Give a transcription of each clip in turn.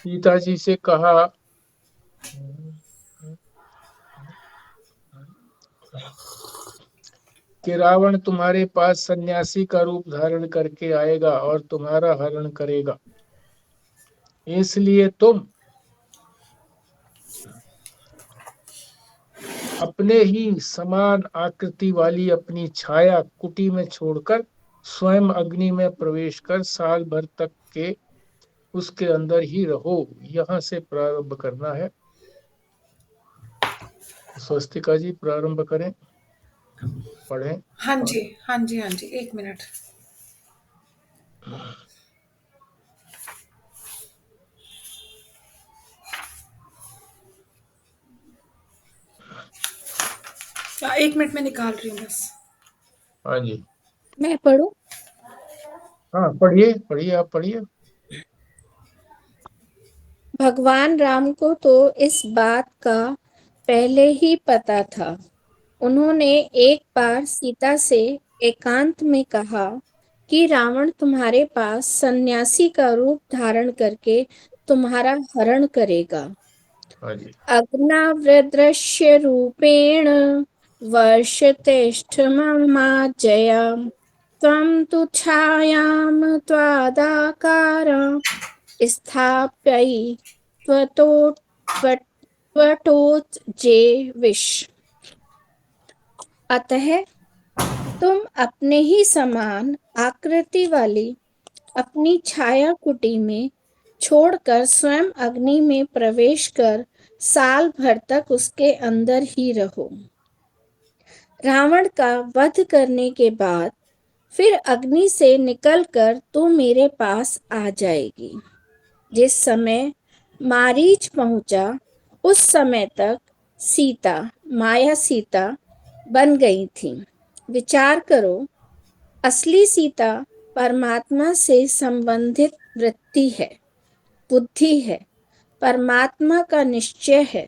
सीता जी से कहा कि रावण तुम्हारे पास सन्यासी का रूप धारण करके आएगा और तुम्हारा हरण करेगा। इसलिए तुम अपने ही समान आकृति वाली अपनी छाया कुटी में छोड़कर स्वयं अग्नि में प्रवेश कर साल भर तक के उसके अंदर ही रहो। यहाँ से प्रारंभ करना है। स्वस्तिका जी प्रारंभ करें, पढ़ें। हाँ जी, हाँ जी, हाँ जी, 1 मिनट। हाँ, 1 मिनट में निकाल रही हूँ बस। हाँ जी। मैं पढ़ूं? हाँ, पढ़िए पढ़िए, आप पढ़िए। भगवान राम को तो इस बात का पहले ही पता था। उन्होंने एक बार सीता से एकांत में कहा कि रावण तुम्हारे पास सन्यासी का रूप धारण करके तुम्हारा हरण करेगा। हाँ जी। अग्नाव्रदृश्य रूपेण वर्षतेष्ठममाजया त्वं तु छायां त्वदाकारं स्थाप्यै त्वटोत्जेविष। अतः तुम अपने ही समान आकृति वाली अपनी छाया कुटी में छोड़कर स्वयं अग्नि में प्रवेश कर साल भर तक उसके अंदर ही रहो। रावण का वध करने के बाद फिर अग्नि से निकलकर तू मेरे पास आ जाएगी। जिस समय मारीच पहुंचा उस समय तक सीता माया सीता बन गई थी। विचार करो, असली सीता परमात्मा से संबंधित वृत्ति है, बुद्धि है, परमात्मा का निश्चय है।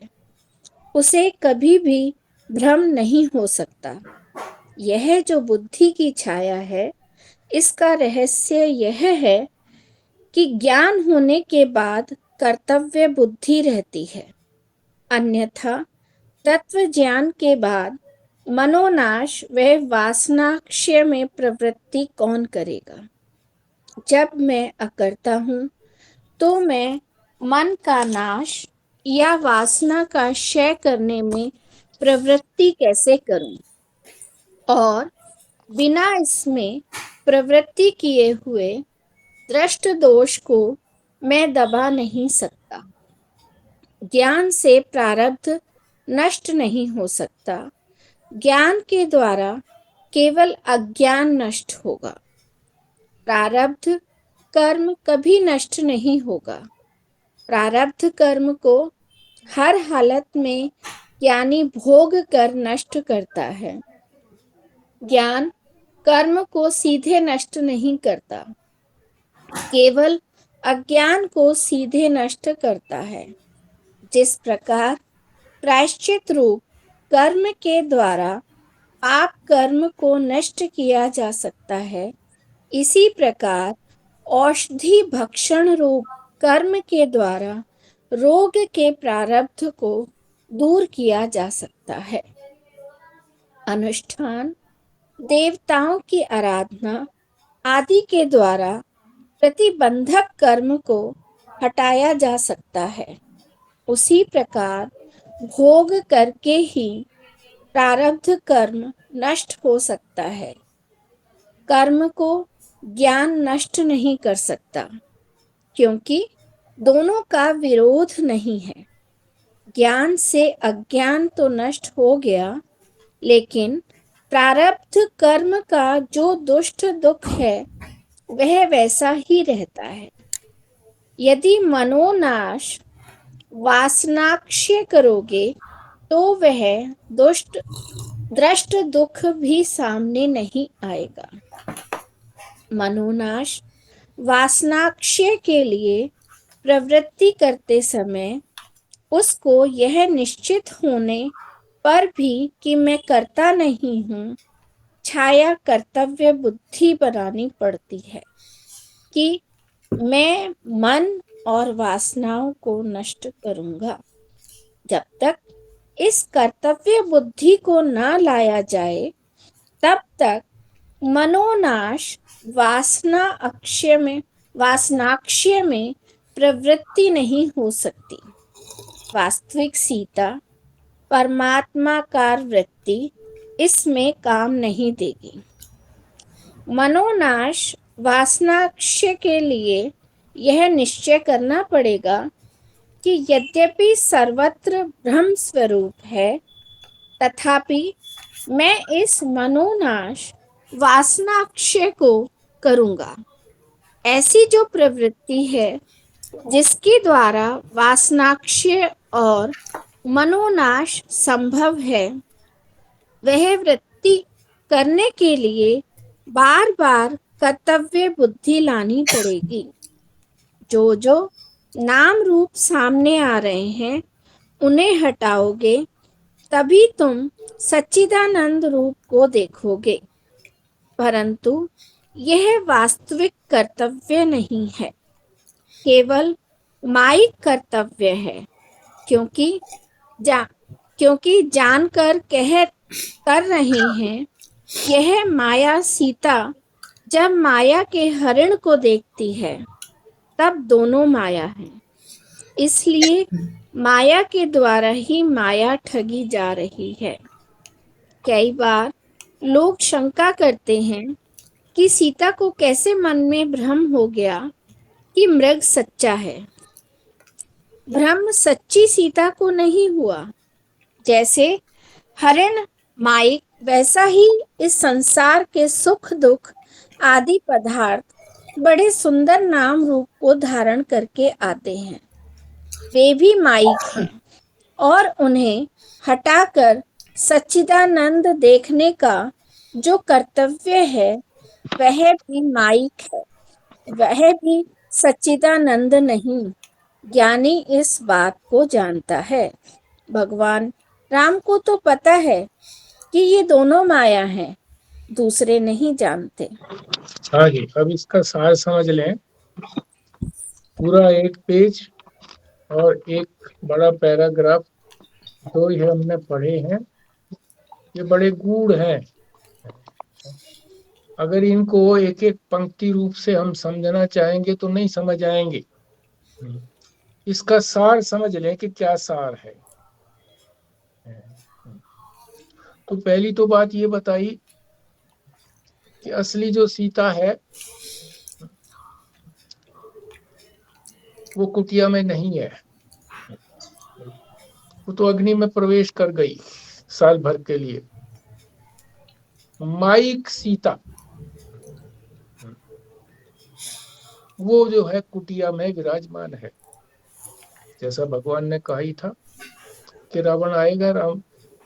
उसे कभी भी भ्रम नहीं हो सकता। यह जो बुद्धि की छाया है, इसका रहस्य यह है कि ज्ञान होने के बाद कर्तव्य बुद्धि रहती है, अन्यथा तत्व ज्ञान के बाद मनोनाश व वासनाक्षय में प्रवृत्ति कौन करेगा। जब मैं अकर्ता हूँ तो मैं मन का नाश या वासना का क्षय करने में प्रवृत्ति कैसे करूं, और बिना इसमें प्रवृत्ति किए हुए दृष्ट दोष को मैं दबा नहीं सकता। ज्ञान से प्रारब्ध नष्ट नहीं हो सकता। ज्ञान के द्वारा केवल अज्ञान नष्ट होगा। प्रारब्ध कर्म कभी नष्ट नहीं होगा। प्रारब्ध कर्म को हर हालत में ज्ञानी भोग कर नष्ट करता है। ज्ञान कर्म को सीधे नष्ट नहीं करता, केवल अज्ञान को सीधे नष्ट करता है। जिस प्रकार प्रायश्चित रूप कर्म के द्वारा पाप कर्म को नष्ट किया जा सकता है, इसी प्रकार औषधि भक्षण रूप कर्म के द्वारा रोग के प्रारब्ध को दूर किया जा सकता है। अनुष्ठान, देवताओं की आराधना आदि के द्वारा प्रतिबंधक कर्म को हटाया जा सकता है। उसी प्रकार भोग करके ही प्रारब्ध कर्म नष्ट हो सकता है। कर्म को ज्ञान नष्ट नहीं कर सकता, क्योंकि दोनों का विरोध नहीं है। ज्ञान से अज्ञान तो नष्ट हो गया, लेकिन प्रारब्ध कर्म का जो दुष्ट दुख है वह वैसा ही रहता है। यदि मनोनाश वासनाक्षय करोगे तो वह दुष्ट दृष्ट दुख भी सामने नहीं आएगा। मनोनाश वासनाक्षय के लिए प्रवृत्ति करते समय उसको यह निश्चित होने पर भी कि मैं करता नहीं हूँ, छाया कर्तव्य बुद्धि बनानी पड़ती है कि मैं मन और वासनाओं को नष्ट करूंगा। जब तक इस कर्तव्य बुद्धि को न लाया जाए तब तक मनोनाश वासनाक्षय में प्रवृत्ति नहीं हो सकती। वास्तविक सीता परमात्माकार वृत्ति इसमें काम नहीं देगी। मनोनाश वासनाक्षय के लिए यह निश्चय करना पड़ेगा कि यद्यपि सर्वत्र ब्रह्म स्वरूप है, तथापि मैं इस मनोनाश वासनाक्षय को करूंगा। ऐसी जो प्रवृत्ति है जिसके द्वारा वासनाक्षय और मनोनाश संभव है, वह वृत्ति करने के लिए बार बार कर्तव्य बुद्धि लानी पड़ेगी। जो जो नाम रूप सामने आ रहे हैं उन्हें हटाओगे तभी तुम सच्चिदानंद रूप को देखोगे। परंतु यह वास्तविक कर्तव्य नहीं है, केवल माइक कर्तव्य है। क्योंकि जानकर कर रहे हैं। यह माया सीता जब माया के हरिण को देखती है तब दोनों माया है। इसलिए माया के द्वारा ही माया ठगी जा रही है। कई बार लोग शंका करते हैं कि सीता को कैसे मन में भ्रम हो गया कि मृग सच्चा है। भ्रम सच्ची सीता को नहीं हुआ। जैसे हरिण माइक, वैसा ही इस संसार के सुख दुख आदि पदार्थ बड़े सुंदर नाम रूप को धारण करके आते हैं। वे भी माइक हैं और उन्हें हटाकर सच्चिदानंद देखने का जो कर्तव्य है वह भी माइक है, वह भी सच्चिदानंद नहीं। ज्ञानी इस बात को जानता है। भगवान राम को तो पता है कि ये दोनों माया हैं, दूसरे नहीं जानते। आगे अब इसका सार समझ लें। पूरा एक पेज और एक बड़ा पैराग्राफ, दो ही हमने पढ़े हैं। ये बड़े गूढ़ हैं। अगर इनको एक एक पंक्ति रूप से हम समझना चाहेंगे तो नहीं समझ आएंगे। इसका सार समझ लें कि क्या सार है। तो पहली तो बात ये बताई कि असली जो सीता है वो कुटिया में नहीं है, वो तो अग्नि में प्रवेश कर गई साल भर के लिए। माइक सीता वो जो है कुटिया में विराजमान है। जैसा भगवान ने कहा ही था कि रावण आएगा,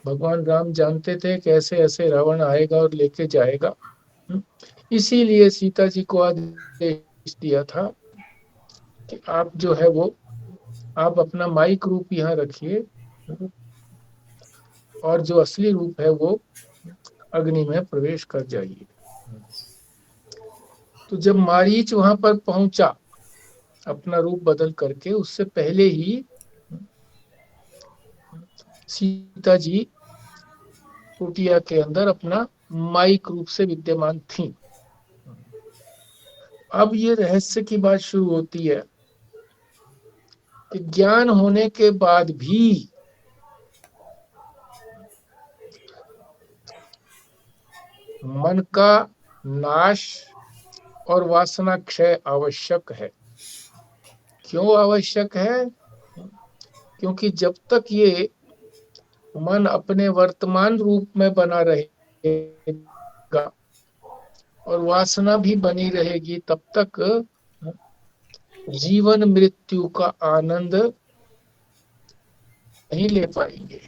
भगवान राम जानते थे कैसे ऐसे रावण आएगा और लेके जाएगा। इसीलिए सीता जी को आदेश दिया था कि आप जो है वो आप अपना माइक रूप यहाँ रखिए और जो असली रूप है वो अग्नि में प्रवेश कर जाइए। तो जब मारीच वहां पर पहुंचा अपना रूप बदल करके, उससे पहले ही सीता जी कुटिया के अंदर अपना माइक रूप से विद्यमान थी। अब ये रहस्य की बात शुरू होती है कि ज्ञान होने के बाद भी मन का नाश और वासना क्षय आवश्यक है। क्यों आवश्यक है? क्योंकि जब तक ये मन अपने वर्तमान रूप में बना रहेगा और वासना भी बनी रहेगी, तब तक जीवन मृत्यु का आनंद नहीं ले पाएंगे।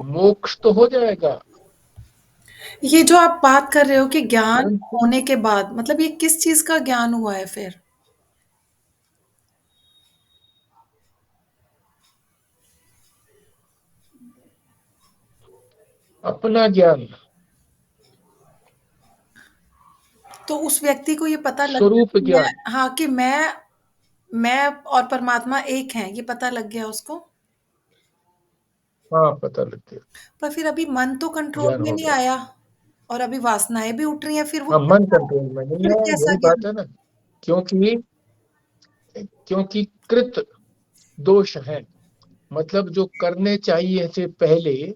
मोक्ष तो हो जाएगा। ये जो आप बात कर रहे हो कि ज्ञान होने के बाद, मतलब ये किस चीज का ज्ञान हुआ है फिर? अपना ज्ञान, तो उस व्यक्ति को ये पता लग गया स्वरूप कि ज्ञान। हाँ, कि मैं मैं और परमात्मा एक हैं, ये पता लग गया उसको। हाँ, पता लग गया, पर फिर अभी मन तो कंट्रोल ज्ञान में हो नहीं गया। आया और अभी वासनाएं भी उठ रही हैं, फिर वो हाँ, मन कैसा, कंट्रोल में नहीं फिर है, कैसा यही ज्ञान? बात है ना। क्योंकि क्योंकि कृत दोष है, मतलब जो करने चाहिए थे पहले,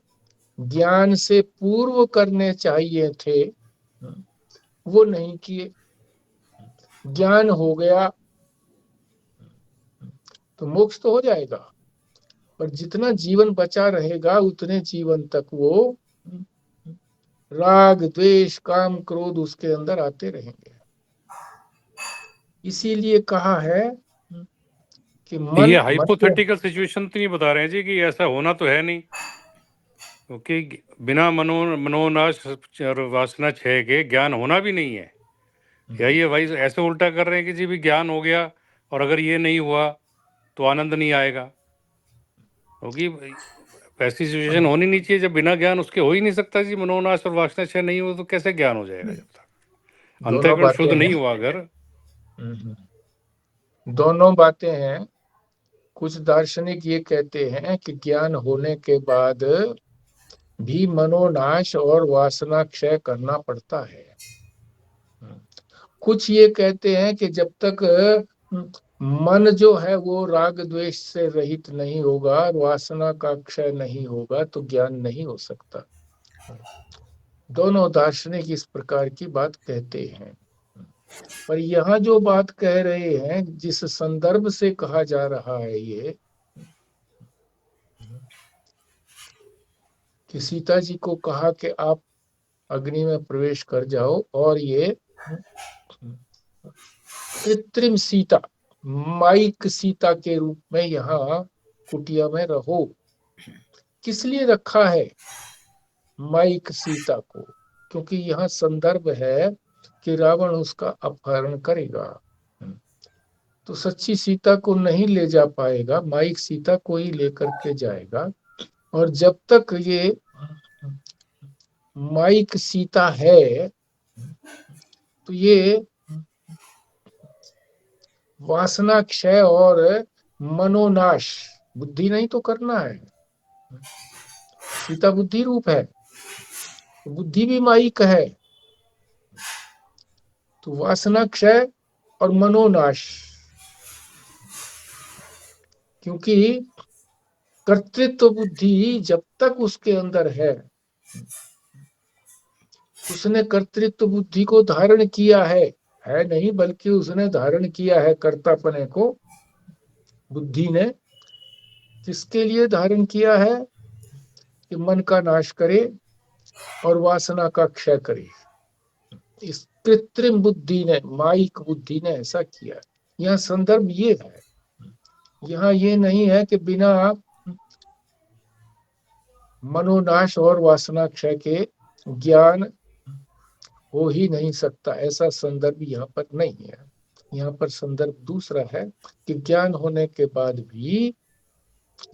ज्ञान से पूर्व करने चाहिए थे, वो नहीं किए। ज्ञान हो गया तो मोक्ष तो हो जाएगा, पर जितना जीवन बचा रहेगा उतने जीवन तक वो राग द्वेष काम क्रोध उसके अंदर आते रहेंगे। इसीलिए कहा है कि ये मन के, हाइपोथेटिकल सिचुएशन तो नहीं बता रहे हैं जी कि ऐसा होना तो है नहीं, क्योंकि बिना मनोनाश और वासना क्षय के ज्ञान होना भी नहीं है। या ये भाई ऐसे उल्टा कर रहे हैं कि जी भी ज्ञान हो गया और अगर ये नहीं हुआ तो आनंद नहीं आएगा, क्योंकि ऐसी सिचुएशन होनी नहीं चाहिए। जब बिना ज्ञान उसके हो ही नहीं सकता जी, मनोनाश और वासना क्षय नहीं हो तो कैसे ज्ञान हो जाएगा जब तक दोनों अंतःकरण बातें शुद्ध नहीं हैं। हुआ अगर। दोनों बातें हैं। कुछ दार्शनिक ये कहते हैं कि ज्ञान होने के बाद भी मनोनाश और वासना क्षय करना पड़ता है। कुछ ये कहते हैं कि जब तक मन जो है वो राग द्वेष से रहित नहीं होगा, वासना का क्षय नहीं होगा, तो ज्ञान नहीं हो सकता। दोनों दार्शनिक इस प्रकार की बात कहते हैं। पर यहाँ जो बात कह रहे हैं, जिस संदर्भ से कहा जा रहा है ये, कि सीता जी को कहा कि आप अग्नि में प्रवेश कर जाओ और ये कृत्रिम सीता, माइक सीता के रूप में यहाँ कुटिया में रहो। किस लिए रखा है माइक सीता को? क्योंकि यहाँ संदर्भ है कि रावण उसका अपहरण करेगा, तो सच्ची सीता को नहीं ले जा पाएगा, माइक सीता को ही लेकर के जाएगा। और जब तक ये माइक सीता है तो ये वासना क्षय और मनोनाश, बुद्धि नहीं तो करना है। सीता बुद्धि रूप है, तो बुद्धि भी माइक है, तो वासना क्षय और मनोनाश। क्योंकि कर्तृत्व बुद्धि जब तक उसके अंदर है, उसने कर्तृत्व बुद्धि को धारण किया है नहीं, बल्कि उसने धारण किया है कर्तापने को। बुद्धि ने किसके लिए धारण किया है? कि मन का नाश करे और वासना का क्षय करे। इस कृत्रिम बुद्धि ने, माइक बुद्धि ने ऐसा किया। यह संदर्भ ये है, यहाँ ये नहीं है कि बिना मनोनाश और वासना क्षय के ज्ञान हो ही नहीं सकता, ऐसा संदर्भ यहाँ पर नहीं है। यहाँ पर संदर्भ दूसरा है कि ज्ञान होने के बाद भी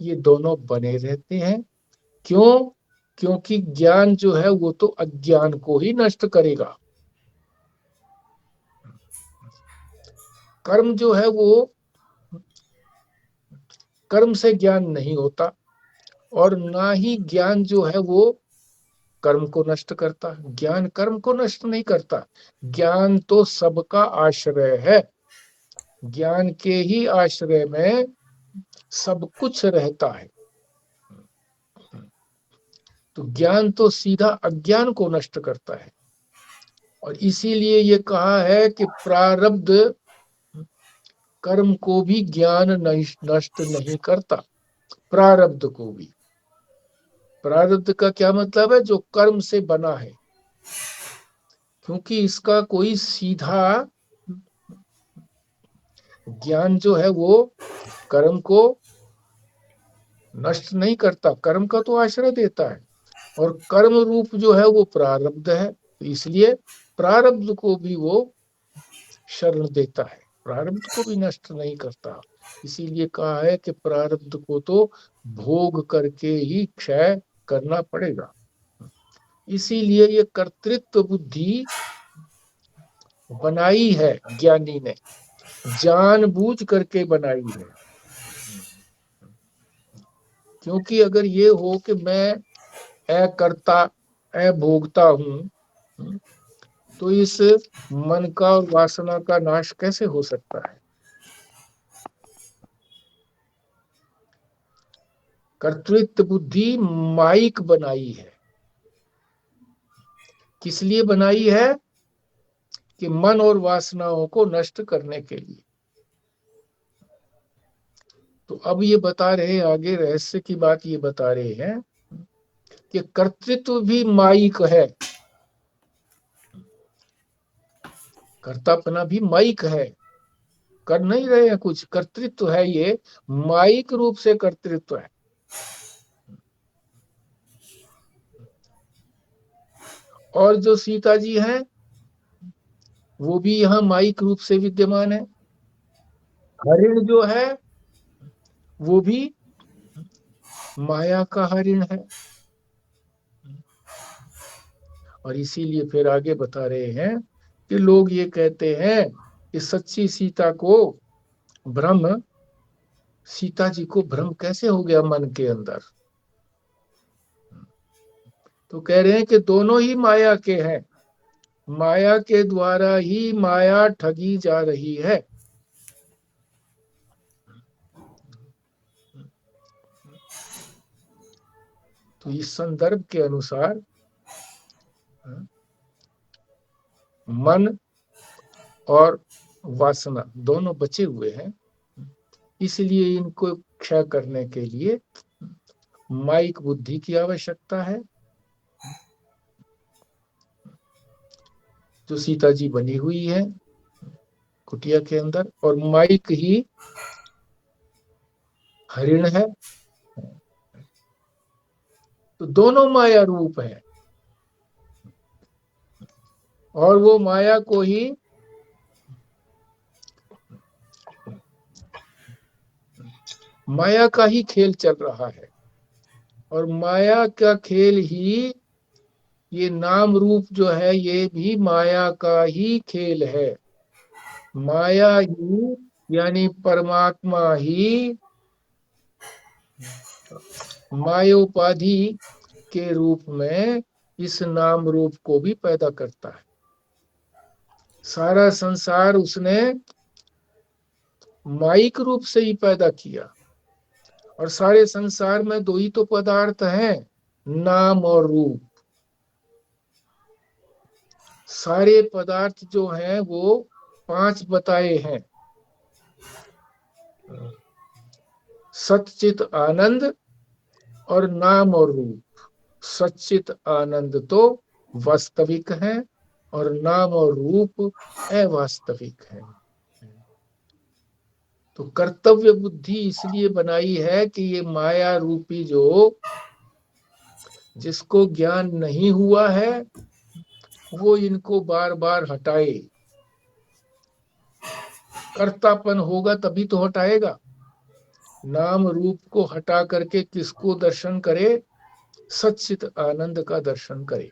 ये दोनों बने रहते हैं। क्यों? क्योंकि ज्ञान जो है वो तो अज्ञान को ही नष्ट करेगा। कर्म जो है वो, कर्म से ज्ञान नहीं होता, और ना ही ज्ञान जो है वो कर्म को नष्ट करता। ज्ञान कर्म को नष्ट नहीं करता, ज्ञान तो सबका आश्रय है। ज्ञान के ही आश्रय में सब कुछ रहता है। तो ज्ञान तो सीधा अज्ञान को नष्ट करता है। और इसीलिए ये कहा है कि प्रारब्ध कर्म को भी ज्ञान नष्ट नहीं करता, प्रारब्ध को भी। प्रारब्ध का क्या मतलब है? जो कर्म से बना है, क्योंकि इसका कोई सीधा ज्ञान जो है वो कर्म को नष्ट नहीं करता, कर्म का तो आश्रय देता है। और कर्म रूप जो है वो प्रारब्ध है, इसलिए प्रारब्ध को भी वो शरण देता है, प्रारब्ध को भी नष्ट नहीं करता। इसीलिए कहा है कि प्रारब्ध को तो भोग करके ही क्षय करना पड़ेगा। इसीलिए ये कर्तृत्व बुद्धि बनाई है ज्ञानी ने, जानबूझ करके बनाई है। क्योंकि अगर ये हो कि मैं अकर्ता अभोक्ता हूं, तो इस मन का और वासना का नाश कैसे हो सकता है। कर्तृत्व बुद्धि माइक बनाई है। किस लिए बनाई है? कि मन और वासनाओं को नष्ट करने के लिए। तो अब ये बता रहे, आगे रहस्य की बात ये बता रहे हैं कि कर्तृत्व भी माइक है, कर्तापना भी माइक है। कर नहीं रहे हैं कुछ, कर्तृत्व है, ये माइक रूप से कर्तृत्व है। और जो सीता जी हैं वो भी यहाँ माइक रूप से विद्यमान है। हरिण जो है वो भी माया का हरिण है। और इसीलिए फिर आगे बता रहे हैं कि लोग ये कहते हैं कि सच्ची सीता को भ्रम, सीता जी को भ्रम कैसे हो गया मन के अंदर। तो कह रहे हैं कि दोनों ही माया के हैं, माया के द्वारा ही माया ठगी जा रही है। तो इस संदर्भ के अनुसार मन और वासना दोनों बचे हुए हैं, इसलिए इनको क्षय करने के लिए माइक बुद्धि की आवश्यकता है, जो सीता जी बनी हुई है कुटिया के अंदर। और माइक ही हरिण है। तो दोनों माया रूप है, और वो माया को ही माया का ही खेल चल रहा है। और माया का खेल ही, ये नाम रूप जो है ये भी माया का ही खेल है। माया ही यानी परमात्मा ही मायोपाधि के रूप में इस नाम रूप को भी पैदा करता है। सारा संसार उसने माइक रूप से ही पैदा किया। और सारे संसार में दो ही तो पदार्थ हैं, नाम और रूप। सारे पदार्थ जो हैं वो 5 बताए हैं। सच्चित आनंद और नाम और रूप। सच्चित आनंद तो वास्तविक है और नाम और रूप अवास्तविक है। तो कर्तव्य बुद्धि इसलिए बनाई है कि ये माया रूपी जो, जिसको ज्ञान नहीं हुआ है, वो इनको बार बार हटाए। कर्तापन होगा तभी तो हटाएगा। नाम रूप को हटा करके किसको दर्शन करे? सच्चित आनंद का दर्शन करे।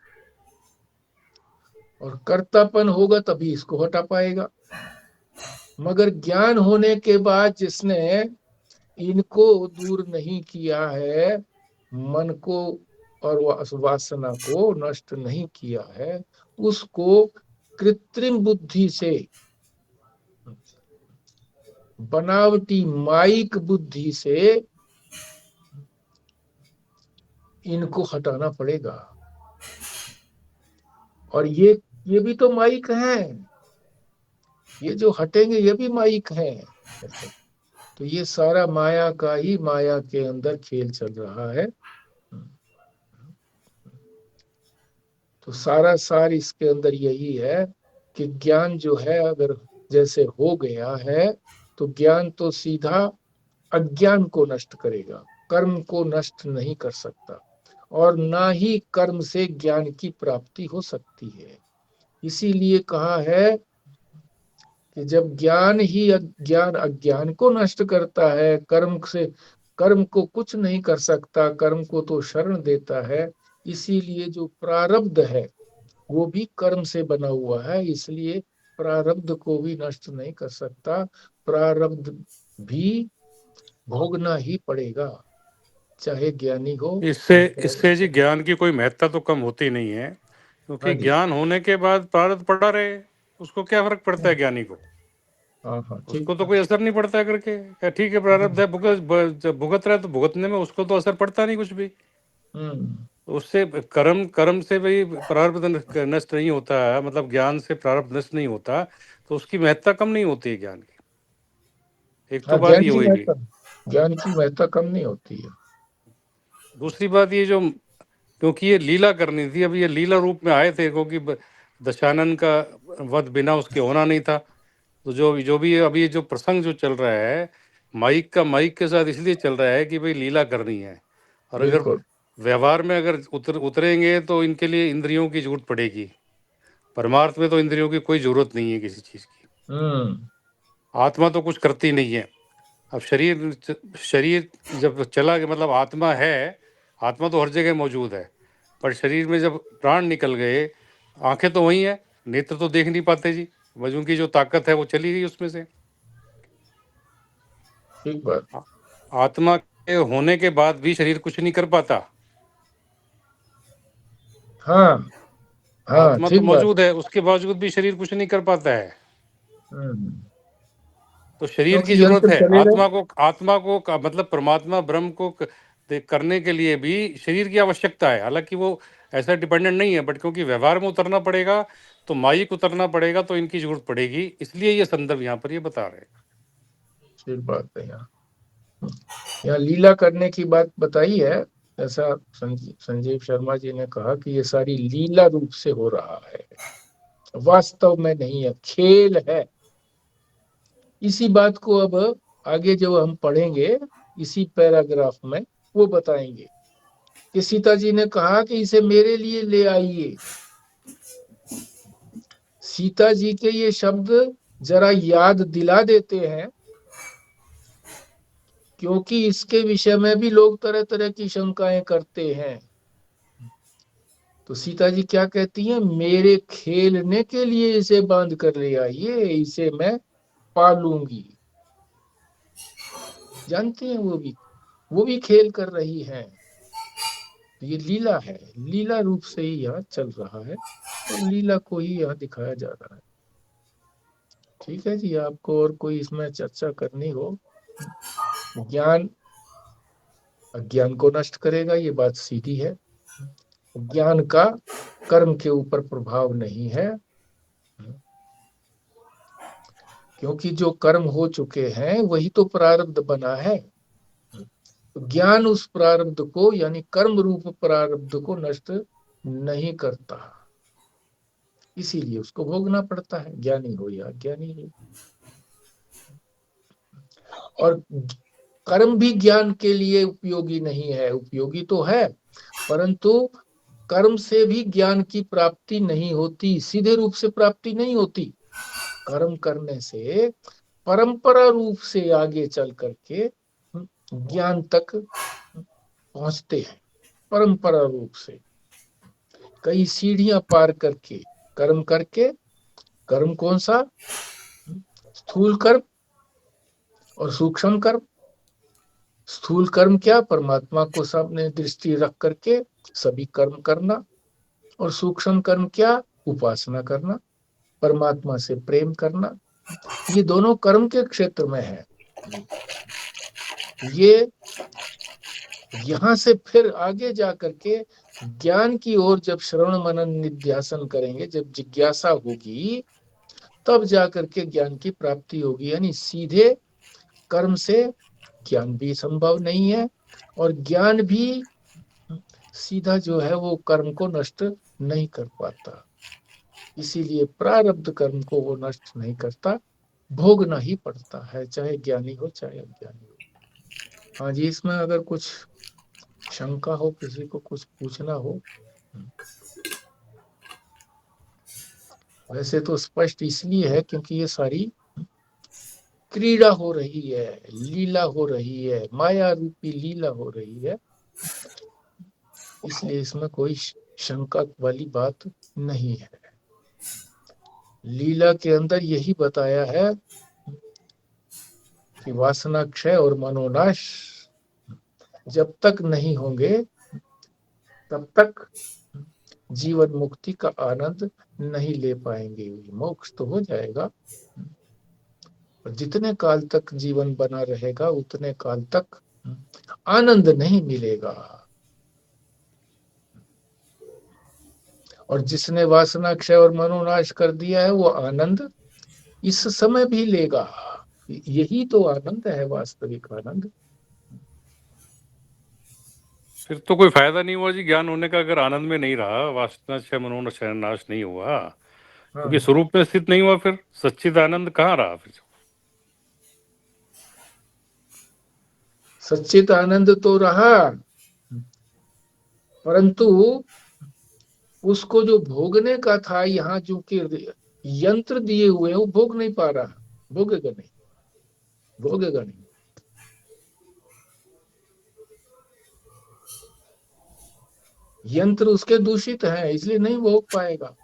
और कर्तापन होगा तभी इसको हटा पाएगा। मगर ज्ञान होने के बाद जिसने इनको दूर नहीं किया है, मन को और वासना को नष्ट नहीं किया है, उसको कृत्रिम बुद्धि से, बनावटी माइक बुद्धि से इनको हटाना पड़ेगा। और ये भी तो माइक हैं, ये जो हटेंगे ये भी माइक हैं। तो ये सारा माया का ही, माया के अंदर खेल चल रहा है। तो सारा सार इसके अंदर यही है कि ज्ञान जो है अगर जैसे हो गया है, तो ज्ञान तो सीधा अज्ञान को नष्ट करेगा, कर्म को नष्ट नहीं कर सकता। और ना ही कर्म से ज्ञान की प्राप्ति हो सकती है। इसीलिए कहा है कि जब ज्ञान ही अज्ञान अज्ञान को नष्ट करता है, कर्म को कुछ नहीं कर सकता, कर्म को तो शरण देता है। इसीलिए जो प्रारब्ध है वो भी कर्म से बना हुआ है। इसलिए प्रारब्ध को भी नष्ट नहीं कर सकता, प्रारब्ध भी भोगना ही पड़ेगा, चाहे ज्ञानी हो। इससे इससे जी ज्ञान की कोई महत्ता तो कम होती नहीं है, हाँ क्योंकि जी। ज्ञान होने के बाद प्रारब्ध पड़ा रहे, उसको क्या फर्क पड़ता है ज्ञानी को? हाँ हाँ, ठीक उसको तो है। कोई असर नहीं पड़ता है करके, क्या ठीक है प्रारब्ध है, जब भुगत रहा है तो भुगतने में उसको तो असर पड़ता नहीं कुछ भी। हम्म, उससे कर्म कर्म से भाई प्रारब्ध नष्ट नहीं होता है, मतलब ज्ञान से प्रारब्ध नष्ट नहीं होता, तो उसकी महत्ता कम नहीं होती है ज्ञान की। एक तो हाँ, बात ये हुई। ज्ञान की महत्ता कम नहीं होती है। दूसरी बात ये जो, क्योंकि ये लीला करनी थी, अब ये लीला रूप में आए थे, क्योंकि दशानन का वध बिना उसके होना नहीं था। तो जो जो भी अभी ये जो प्रसंग जो चल रहा है, माइक के साथ इसलिए चल रहा है कि भाई लीला करनी है, और अगर बिल्कुल। व्यवहार में अगर उतरेंगे तो इनके लिए इंद्रियों की जरूरत पड़ेगी। परमार्थ में तो इंद्रियों की कोई जरूरत नहीं है किसी चीज की। हम्म, आत्मा तो कुछ करती नहीं है। अब शरीर जब चला गया, मतलब आत्मा है, आत्मा तो हर जगह मौजूद है, पर शरीर में जब प्राण निकल गए, आंखें तो वही है, नेत्र तो देख नहीं पाते जी, वजू की जो ताकत है वो चली गई उसमें से। ठीक बात। आत्मा के होने के बाद भी शरीर कुछ नहीं कर पाता। हाँ हाँ, आत्मा तो ठीक बात। मौजूद है, उसके बावजूद भी शरीर कुछ नहीं कर पाता है। हम्म, तो शरीर की क्योंकि जरूरत यंत्र है। चले गए। मतलब परमात्मा ब्रह्म को करने के लिए भी शरीर की आवश्यकता है। हालांकि वो ऐसा डिपेंडेंट नहीं है, बट क्योंकि व्यवहार में उतरना पड़ेगा, तो माइक उतरना पड़ेगा, तो इनकी जरूरत पड़ेगी, इसलिए ये संदर्भ यहाँ पर ये बता रहे हैं। ठीक बात है। यहाँ लीला करने की बात बताई है, ऐसा संजीव शर्मा जी ने कहा कि ये सारी लीला रूप से हो रहा है, वास्तव में नहीं है, खेल है। इसी बात को अब आगे जो हम पढ़ेंगे इसी पैराग्राफ में वो बताएंगे कि सीता जी ने कहा कि इसे मेरे लिए ले आइए। सीता जी के ये शब्द जरा याद दिला देते हैं, क्योंकि इसके विषय में भी लोग तरह तरह की शंकाएं करते हैं। तो सीता जी क्या कहती हैं, मेरे खेलने के लिए इसे बांध कर ले आइए, इसे मैं पालूंगी। जानते हैं वो भी खेल कर रही हैं। तो ये लीला है, लीला रूप से ही यहाँ चल रहा है, और लीला को ही यहाँ दिखाया जा रहा है। ठीक है जी, आपको और कोई इसमें चर्चा करनी हो? ज्ञान अज्ञान को नष्ट करेगा, ये बात सीधी है। ज्ञान का कर्म के ऊपर प्रभाव नहीं है, क्योंकि जो कर्म हो चुके हैं वही तो प्रारब्ध बना है। ज्ञान उस प्रारब्ध को, यानी कर्म रूप प्रारब्ध को नष्ट नहीं करता, इसीलिए उसको भोगना पड़ता है, ज्ञानी हो या अज्ञानी हो। और कर्म भी ज्ञान के लिए उपयोगी नहीं है, उपयोगी तो है, परंतु कर्म से भी ज्ञान की प्राप्ति नहीं होती, सीधे रूप से प्राप्ति नहीं होती। कर्म करने से परंपरा रूप से आगे चल करके ज्ञान तक पहुंचते हैं, परंपरा रूप से कई सीढ़ियां पार करके, कर्म करके। कर्म कौन सा? स्थूल कर्म और सूक्ष्म कर्म। स्थूल कर्म क्या? परमात्मा को सामने दृष्टि रख करके सभी कर्म करना। और सूक्ष्म कर्म क्या? उपासना करना, परमात्मा से प्रेम करना। ये दोनों कर्म के क्षेत्र में है। ये यहां से फिर आगे जा करके ज्ञान की ओर जब श्रवण मनन निध्यासन करेंगे, जब जिज्ञासा होगी, तब जाकर के ज्ञान की प्राप्ति होगी। यानी सीधे कर्म से ज्ञान भी संभव नहीं है, और ज्ञान भी सीधा जो है वो कर्म को नष्ट नहीं कर पाता। इसीलिए प्रारब्ध कर्म को वो नष्ट नहीं करता, भोगना ही पड़ता है, चाहे ज्ञानी हो चाहे अज्ञानी हो। हाँ जी, इसमें अगर कुछ शंका हो, किसी को कुछ पूछना हो। वैसे तो स्पष्ट इसलिए है क्योंकि ये सारी क्रीड़ा हो रही है, लीला हो रही है, माया रूपी लीला हो रही है, इसलिए इसमें कोई शंका वाली बात नहीं है। लीला के अंदर यही बताया है कि वासना क्षय और मनोनाश जब तक नहीं होंगे तब तक जीवन मुक्ति का आनंद नहीं ले पाएंगे। मोक्ष तो हो जाएगा, पर जितने काल तक जीवन बना रहेगा उतने काल तक आनंद नहीं मिलेगा। और जिसने वासना क्षय और मनोनाश कर दिया है वो आनंद इस समय भी लेगा। यही तो आनंद है, वास्तविक आनंद। फिर तो कोई फायदा नहीं हुआ जी ज्ञान होने का, अगर आनंद में नहीं रहा, वासना क्षय मनोनाश नाश नहीं हुआ, क्योंकि स्वरूप में स्थित नहीं हुआ, फिर सच्चिद आनंद कहाँ रहा फिर? सच्चित आनंद तो रहा, परंतु उसको जो भोगने का था, यहाँ जो कि यंत्र दिए हुए हैं वो भोग नहीं पा रहा। भोगेगा नहीं, भोगेगा नहीं। यंत्र उसके दूषित हैं, इसलिए नहीं भोग पाएगा।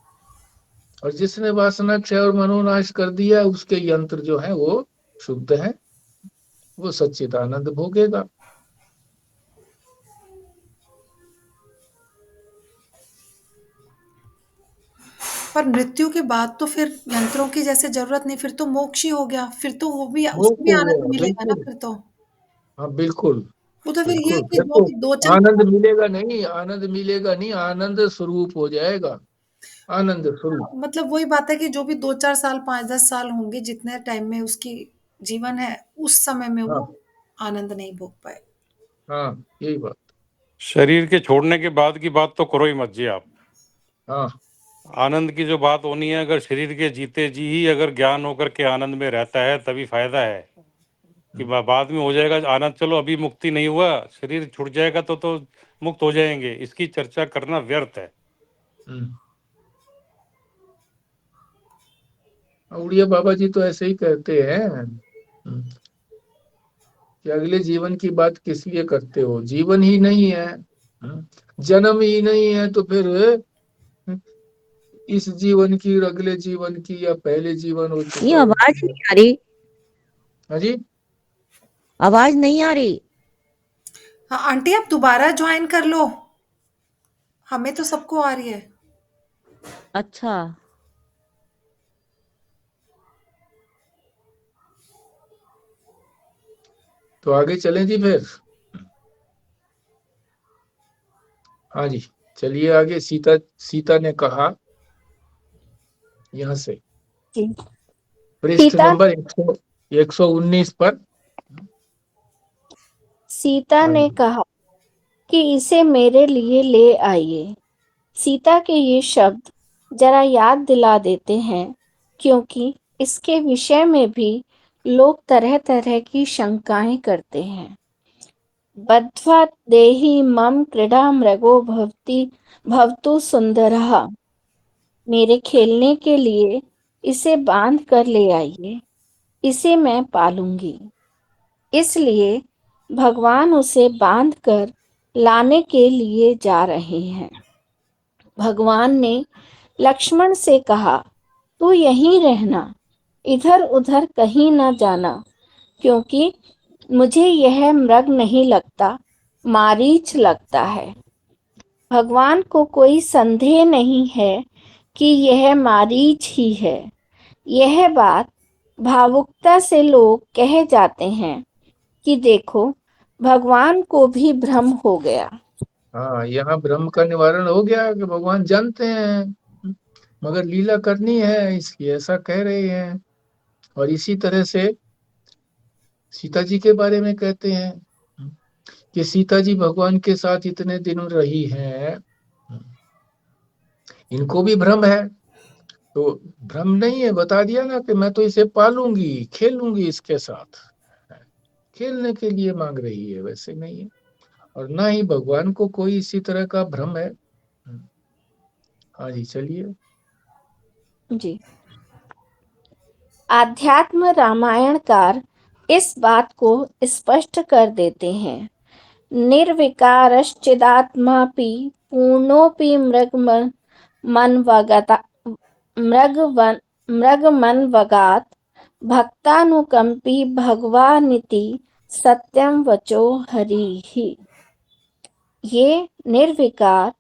और जिसने वासना क्षय और मनोनाश कर दिया, उसके यंत्र जो है वो शुद्ध है, वो सच्चित आनंद भोगेगा। पर मृत्यु के बाद तो फिर यंत्रों की जैसे जरूरत नहीं, फिर तो मोक्ष ही हो गया, फिर तो वो भी उसको भी आनंद मिलेगा ना फिर तो। हाँ बिल्कुल वो तो फिर ये बिल्कुल। कि जो देखो, भी दो चार आनंद मिलेगा नहीं, आनंद मिलेगा नहीं, आनंद स्वरूप हो जाएगा, आनंद स्वरूप। मतलब वही बात है कि जो भी 2-4 साल 5-10 साल होंगे, जितने टाइम में उसकी जीवन है, उस समय में वो हाँ आनंद नहीं भोग पाए। हाँ, यही बात। शरीर के छोड़ने के बाद की बात तो करो ही मत जी आप। हाँ आनंद की जो बात होनी है, अगर शरीर के जीते जी ही अगर ज्ञान होकर के आनंद में रहता है तभी फायदा है, कि बाद में हो जाएगा आनंद। चलो अभी मुक्ति नहीं हुआ, शरीर छूट जाएगा तो मुक्त हो जाएंगे, इसकी चर्चा करना व्यर्थ है। उड़िया बाबा जी तो ऐसे ही कहते हैं कि अगले जीवन की बात किस लिए करते हो, जीवन ही नहीं है, जन्म ही नहीं है, तो फिर इस जीवन की और अगले जीवन की या पहले जीवन हो चुका। ये आवाज नहीं आ रही। हाँ जी, आवाज नहीं आ रही। हाँ आंटी, आप दोबारा ज्वाइन कर लो, हमें तो सबको आ रही है। अच्छा, तो आगे चलें जी फिर। हाँ जी, चलिए आगे। सीता ने कहा, यहाँ से पृष्ठ सीता नंबर 119 पर। सीता हाँ ने जी। कहा कि इसे मेरे लिए ले आइए। सीता के ये शब्द जरा याद दिला देते हैं, क्योंकि इसके विषय में भी लोग तरह तरह की शंकाएं करते हैं। बद्ध्वा देहि मम क्रीडा मृगो भवतु सुंदरः। मेरे खेलने के लिए इसे बांध कर ले आइए, इसे मैं पालूंगी। इसलिए भगवान उसे बांध कर लाने के लिए जा रहे हैं। भगवान ने लक्ष्मण से कहा, तू यहीं रहना, इधर उधर कहीं न जाना, क्योंकि मुझे यह मृग नहीं लगता, मारीच लगता है। भगवान को कोई संदेह नहीं है कि यह मारीच ही है। यह बात भावुकता से लोग कह जाते हैं कि देखो, भगवान को भी भ्रम हो गया। हाँ, यहाँ भ्रम का निवारण हो गया कि भगवान जानते हैं मगर लीला करनी है, इसलिए ऐसा कह रहे हैं। और इसी तरह से सीता जी के बारे में कहते हैं कि सीता जी भगवान के साथ इतने दिन रही हैं, इनको भी भ्रम है। तो भ्रम नहीं है, बता दिया ना कि मैं तो इसे पालूंगी, खेलूंगी, इसके साथ खेलने के लिए मांग रही है, वैसे नहीं है। और ना ही भगवान को कोई इसी तरह का भ्रम है। हाँ जी, चलिए जी। आध्यात्म रामायणकार इस बात को स्पष्ट कर देते हैं। निर्विकारश्चिदात्मापि पूर्णोपि मृगवन मृग मन वगात भक्तानुकंपी भगवानिति सत्यम वचो हरिहि। ये निर्विकार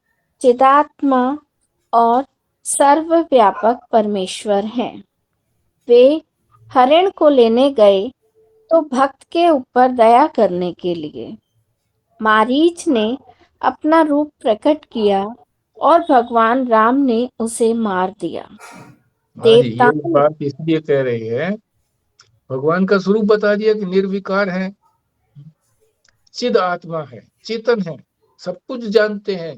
चिदात्मा और सर्वव्यापक परमेश्वर हैं। वे हरिण को लेने गए तो भक्त के ऊपर दया करने के लिए। मारीच ने अपना रूप प्रकट किया और भगवान राम ने उसे मार दिया। हाँ जी, ये देवताओं बात इसलिए कह रही है, भगवान का स्वरूप बता दिया कि निर्विकार है, चिद आत्मा है, चेतन है, सब कुछ जानते हैं।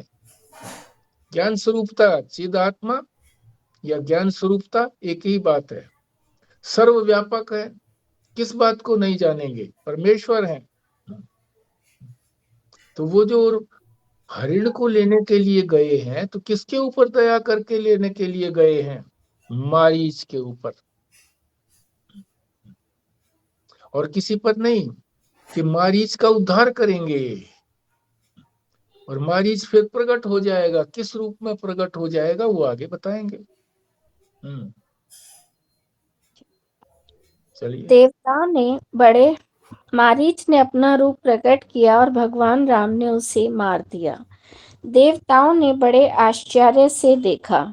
ज्ञान स्वरूपता, चिद आत्मा या ज्ञान स्वरूपता एक ही बात है। सर्वव्यापक है, किस बात को नहीं जानेंगे, परमेश्वर है। तो वो जो हरिण को लेने के लिए गए हैं, तो किसके ऊपर दया करके लेने के लिए गए हैं? मारीच के ऊपर, और किसी पर नहीं, कि मारीच का उद्धार करेंगे। और मारीच फिर प्रकट हो जाएगा, किस रूप में प्रकट हो जाएगा वो आगे बताएंगे। चलिए। देवताओं ने बड़े मारीच ने अपना रूप प्रकट किया और भगवान राम ने उसे मार दिया। देवताओं ने बड़े आश्चर्य से देखा।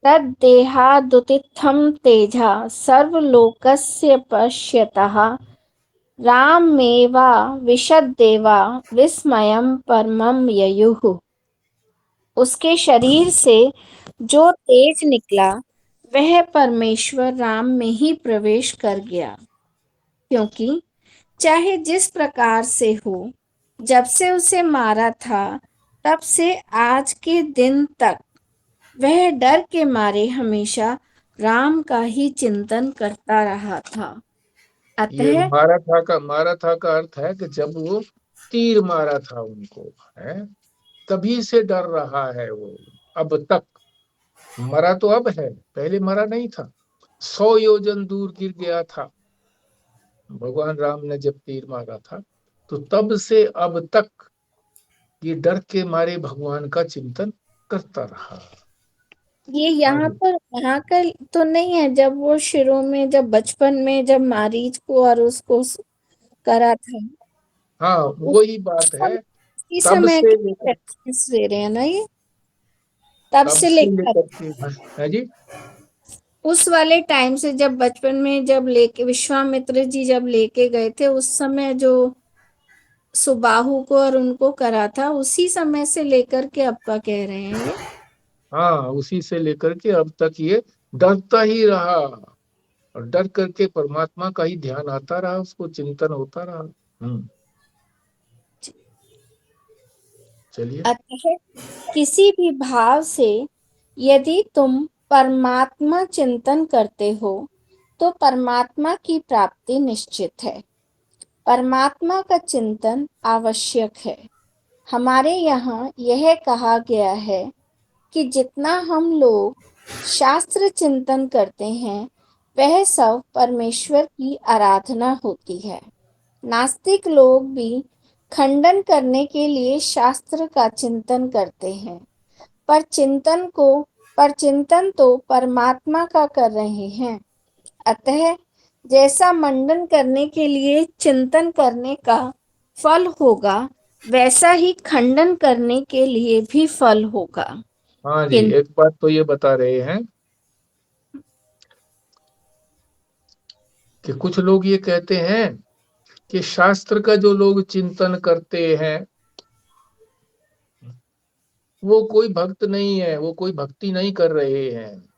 तद्देहादुत्थितं तेजा सर्वलोकस्य पश्यतः रामेवा विशद्देवा विस्मयं परमं ययुः। उसके शरीर से जो तेज निकला वह परमेश्वर राम में ही प्रवेश कर गया, क्योंकि चाहे जिस प्रकार से हो, जब से उसे मारा था तब से आज के दिन तक वह डर के मारे हमेशा राम का ही चिंतन करता रहा था। ये अतः मारा था का अर्थ है कि जब वो तीर मारा था उनको, है, तभी से डर रहा है वो अब तक। मरा तो अब है, पहले मरा नहीं था। 100 योजन दूर गिर गया था भगवान राम ने जब तीर मारा था, तो तब से अब तक ये डर के मारे भगवान का चिंतन करता रहा। ये यहाँ पर वहाँ का तो नहीं है। जब वो शुरू में, जब बचपन में, जब मारीच को और उसको करा था, हाँ, वही बात है। इस तब समय से की लेकर रेफरेंस दे रहे हैं ना ये, तब से लेकर के, है जी, उस वाले टाइम से, जब बचपन में जब लेके विश्वामित्र जी जब लेके गए थे, उस समय जो सुबाहु को और उनको करा था, उसी समय से लेकर के अब का कह रहे हैं ये। हाँ, उसी से लेकर के अब तक ये डरता ही रहा, और डर करके परमात्मा का ही ध्यान आता रहा, उसको चिंतन होता रहा। चलिए। अतः किसी भी भाव से यदि तुम परमात्मा चिंतन करते हो तो परमात्मा की प्राप्ति निश्चित है। परमात्मा का चिंतन आवश्यक है। हमारे यहाँ यह कहा गया है कि जितना हम लोग शास्त्र चिंतन करते हैं वह सब परमेश्वर की आराधना होती है। नास्तिक लोग भी खंडन करने के लिए शास्त्र का चिंतन करते हैं, पर चिंतन तो परमात्मा का कर रहे हैं। अतः जैसा मंडन करने के लिए चिंतन करने का फल होगा, वैसा ही खंडन करने के लिए भी फल होगा। हाँ जी, एक बात तो ये बता रहे हैं कि कुछ लोग ये कहते हैं कि शास्त्र का जो लोग चिंतन करते हैं वो कोई भक्त नहीं है, वो कोई भक्ति नहीं कर रहे हैं।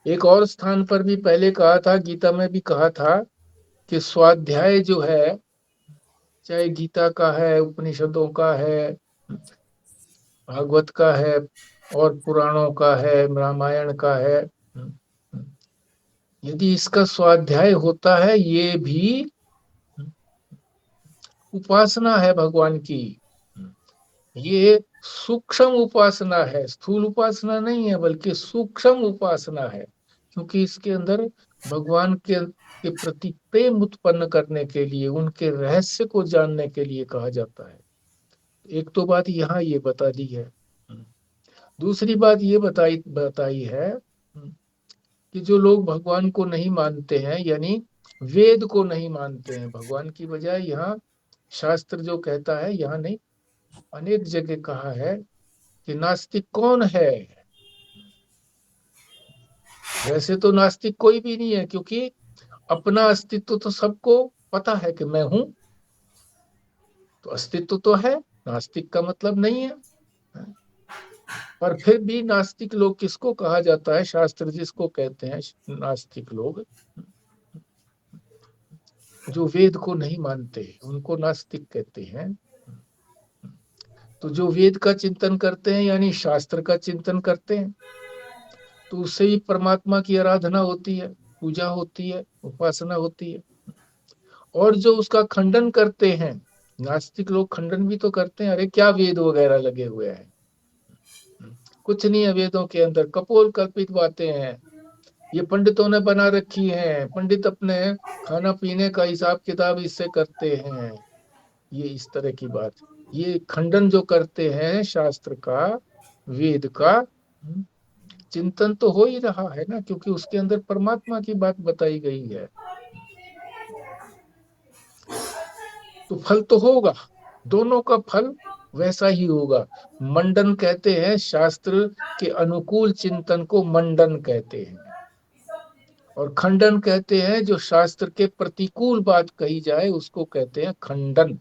एक और स्थान पर भी पहले कहा था, गीता में भी कहा था कि स्वाध्याय जो है, चाहे गीता का है, उपनिषदों का है, भागवत का है, और पुराणों का है, रामायण का है, यदि इसका स्वाध्याय होता है, ये भी उपासना है भगवान की। ये सूक्ष्म उपासना है, स्थूल उपासना नहीं है, बल्कि सूक्ष्म उपासना है, क्योंकि इसके अंदर भगवान के प्रति प्रेम उत्पन्न करने के लिए, उनके रहस्य को जानने के लिए कहा जाता है। एक तो बात यहाँ ये बता दी है। दूसरी बात ये बताई है कि जो लोग भगवान को नहीं मानते हैं, यानी वेद को नहीं मानते हैं, भगवान की बजाय यहाँ शास्त्र जो कहता है, यहाँ नहीं अनेक जगह कहा है कि नास्तिक कौन है। वैसे तो नास्तिक कोई भी नहीं है, क्योंकि अपना अस्तित्व तो सबको पता है कि मैं हूं, तो अस्तित्व तो है, नास्तिक का मतलब नहीं है। पर फिर भी नास्तिक लोग किसको कहा जाता है? शास्त्र जिसको कहते हैं नास्तिक लोग, जो वेद को नहीं मानते, उनको नास्तिक कहते हैं। तो जो वेद का चिंतन करते हैं, यानी शास्त्र का चिंतन करते हैं, तो उससे ही परमात्मा की आराधना होती है, पूजा होती है, उपासना होती है। और जो उसका खंडन करते हैं, नास्तिक लोग खंडन भी तो करते हैं, अरे क्या वेद वगैरह लगे हुए हैं, कुछ नहीं है वेदों के अंदर, कपोल कल्पित बातें हैं, ये पंडितों ने बना रखी हैं, पंडित अपने खाना पीने का हिसाब किताब इससे करते हैं। ये इस तरह की बात, ये खंडन जो करते हैं शास्त्र का, वेद का, चिंतन तो हो ही रहा है ना, क्योंकि उसके अंदर परमात्मा की बात बताई गई है। तो फल तो होगा, दोनों का फल वैसा ही होगा। मंडन कहते हैं, शास्त्र के अनुकूल चिंतन को मंडन कहते हैं, और खंडन कहते हैं जो शास्त्र के प्रतिकूल बात कही जाए उसको कहते हैं खंडन।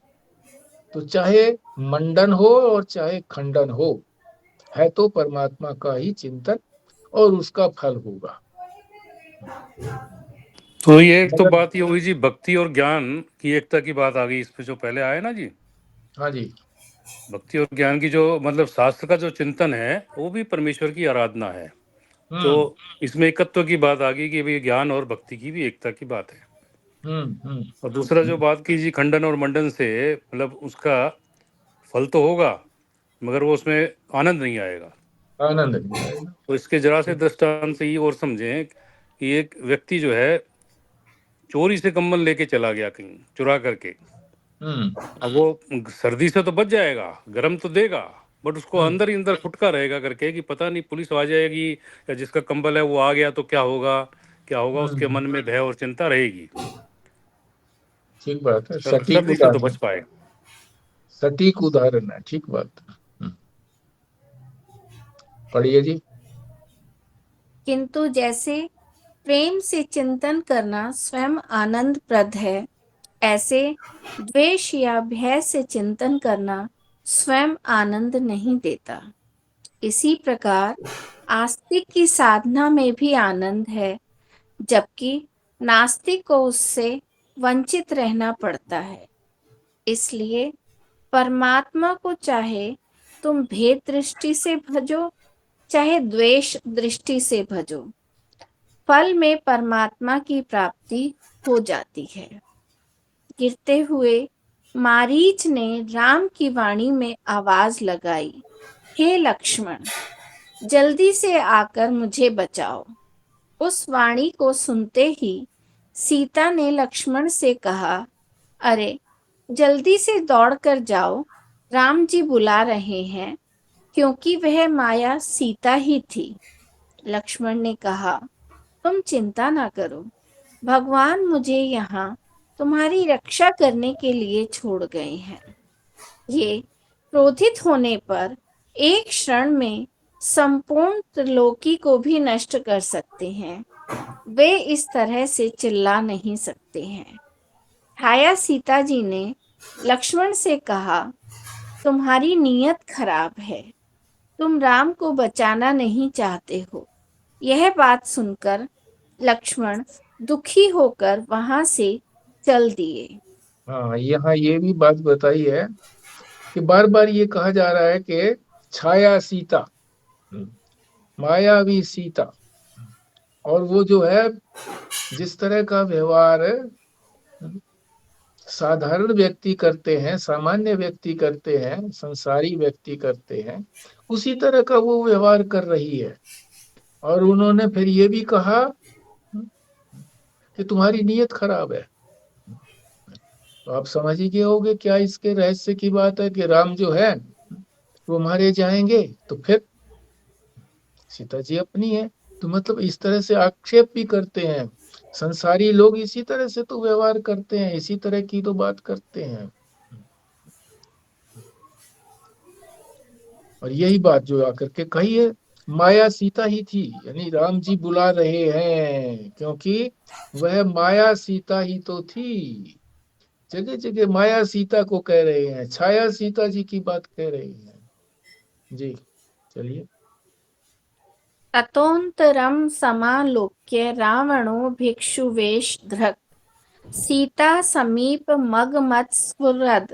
तो चाहे मंडन हो और चाहे खंडन हो, है तो परमात्मा का ही चिंतन और उसका फल होगा। तो ये एक तो बात ये हुई जी, भक्ति और ज्ञान की एकता की बात आ गई इस पे, जो पहले आया ना जी। हाँ जी। भक्ति और ज्ञान की जो मतलब शास्त्र का जो चिंतन है वो भी परमेश्वर की आराधना है। तो इसमें एकत्व की बात आ गई कि भाई ज्ञान और भक्ति की भी एकता की बात है। और दूसरा जो बात की जी खंडन और मंडन से, मतलब उसका फल तो होगा मगर वो उसमें आनंद नहीं आएगा, आनंद नहीं आएगा। तो इसके जरा से दृष्टांत से ये और समझें कि एक व्यक्ति जो है चोरी से कंबल लेके चला गया कहीं चुरा करके, अब वो सर्दी से तो बच जाएगा, गर्म तो देगा, बट उसको अंदर ही अंदर खुटका रहेगा करके कि पता नहीं पुलिस आ जाएगी या जिसका कंबल है वो आ गया तो क्या होगा क्या होगा, उसके मन में भय और चिंता रहेगी। ठीक बात है, सर्दी से तो बच पाएगा। सटीक उदाहरण है, ठीक बात। पढ़िए जी। किंतु जैसे प्रेम से चिंतन करना स्वयं आनंदप्रद है, ऐसे द्वेष या भय से चिंतन करना स्वयं आनंद नहीं देता। इसी प्रकार आस्तिक की साधना में भी आनंद है, जबकि नास्तिक को उससे वंचित रहना पड़ता है। इसलिए परमात्मा को चाहे तुम भेद दृष्टि से भजो, चाहे द्वेष दृष्टि से भजो, फल में परमात्मा की प्राप्ति हो जाती है। गिरते हुए मारीच ने राम की वाणी में आवाज लगाई, हे लक्ष्मण, जल्दी से आकर मुझे बचाओ। उस वाणी को सुनते ही सीता ने लक्ष्मण से कहा, अरे जल्दी से दौड़ कर जाओ, राम जी बुला रहे हैं, क्योंकि वह माया सीता ही थी। लक्ष्मण ने कहा, तुम चिंता ना करो, भगवान मुझे यहाँ तुम्हारी रक्षा करने के लिए छोड़ गए हैं। ये क्रोधित होने पर एक क्षण में संपूर्ण त्रिलोकी को भी नष्ट कर सकते हैं। वे इस तरह से चिल्ला नहीं सकते हैं। छाया सीता जी ने लक्ष्मण से कहा, तुम्हारी नीयत खराब है, तुम राम को बचाना नहीं चाहते हो। यह बात सुनकर लक्ष्मण दुखी होकर वहां से चल दिए। हाँ, यहाँ ये भी बात बताई है कि बार बार ये कहा जा रहा है कि छाया सीता, मायावी सीता, और वो जो है जिस तरह का व्यवहार साधारण व्यक्ति करते हैं, सामान्य व्यक्ति करते हैं, संसारी व्यक्ति करते हैं, उसी तरह का वो व्यवहार कर रही है। और उन्होंने फिर ये भी कहा कि तुम्हारी नीयत खराब है। तो आप समझ ही गए होगे क्या इसके रहस्य की बात है कि राम जो है वो मारे जाएंगे, तो फिर सीता जी अपनी है, तो मतलब इस तरह से आक्षेप भी करते हैं। संसारी लोग इसी तरह से तो व्यवहार करते हैं, इसी तरह की तो बात करते हैं। और यही बात जो आकर के कही है, माया सीता ही थी, यानी राम जी बुला रहे हैं क्योंकि वह माया सीता ही तो थी। जगह जगह माया सीता को कह रहे हैं, छाया सीता जी की बात कह रहे हैं जी। चलिए। ततोऽन्तरं समालोक्य रावणो भिक्षुवेशधृक् सीता समीपमगमत्स्फुरद्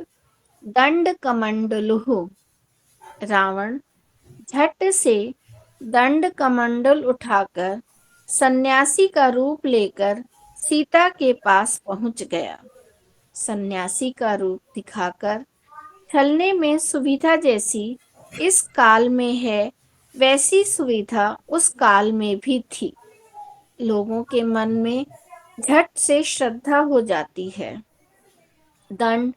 दंडकमण्डलुः। रावण झट से दंड कमंडल उठाकर सन्यासी का रूप लेकर सीता के पास पहुंच गया। सन्यासी का रूप दिखाकर चलने में सुविधा जैसी इस काल में है, वैसी सुविधा उस काल में भी थी। लोगों के मन में झट से श्रद्धा हो जाती है। दंड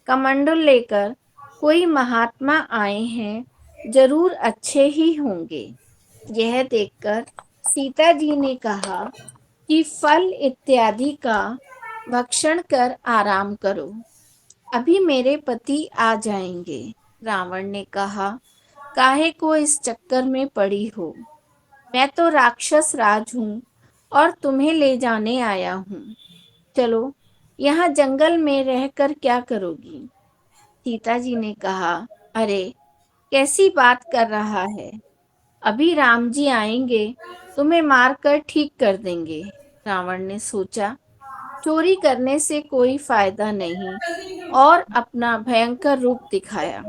कमंडल लेकर कोई महात्मा आए हैं, जरूर अच्छे ही होंगे। यह देखकर सीता जी ने कहा कि फल इत्यादि का भक्षण कर आराम करो, अभी मेरे पति आ जाएंगे। रावण ने कहा, काहे को इस चक्कर में पड़ी हो? मैं तो राक्षस राज हूँ और तुम्हें ले जाने आया हूँ। चलो, यहाँ जंगल में रहकर क्या करोगी? सीता जी ने कहा, अरे कैसी बात कर रहा है, अभी राम जी आएंगे, तुम्हें मारकर ठीक कर देंगे। रावण ने सोचा, चोरी करने से कोई फायदा नहीं, और अपना भयंकर रूप दिखाया।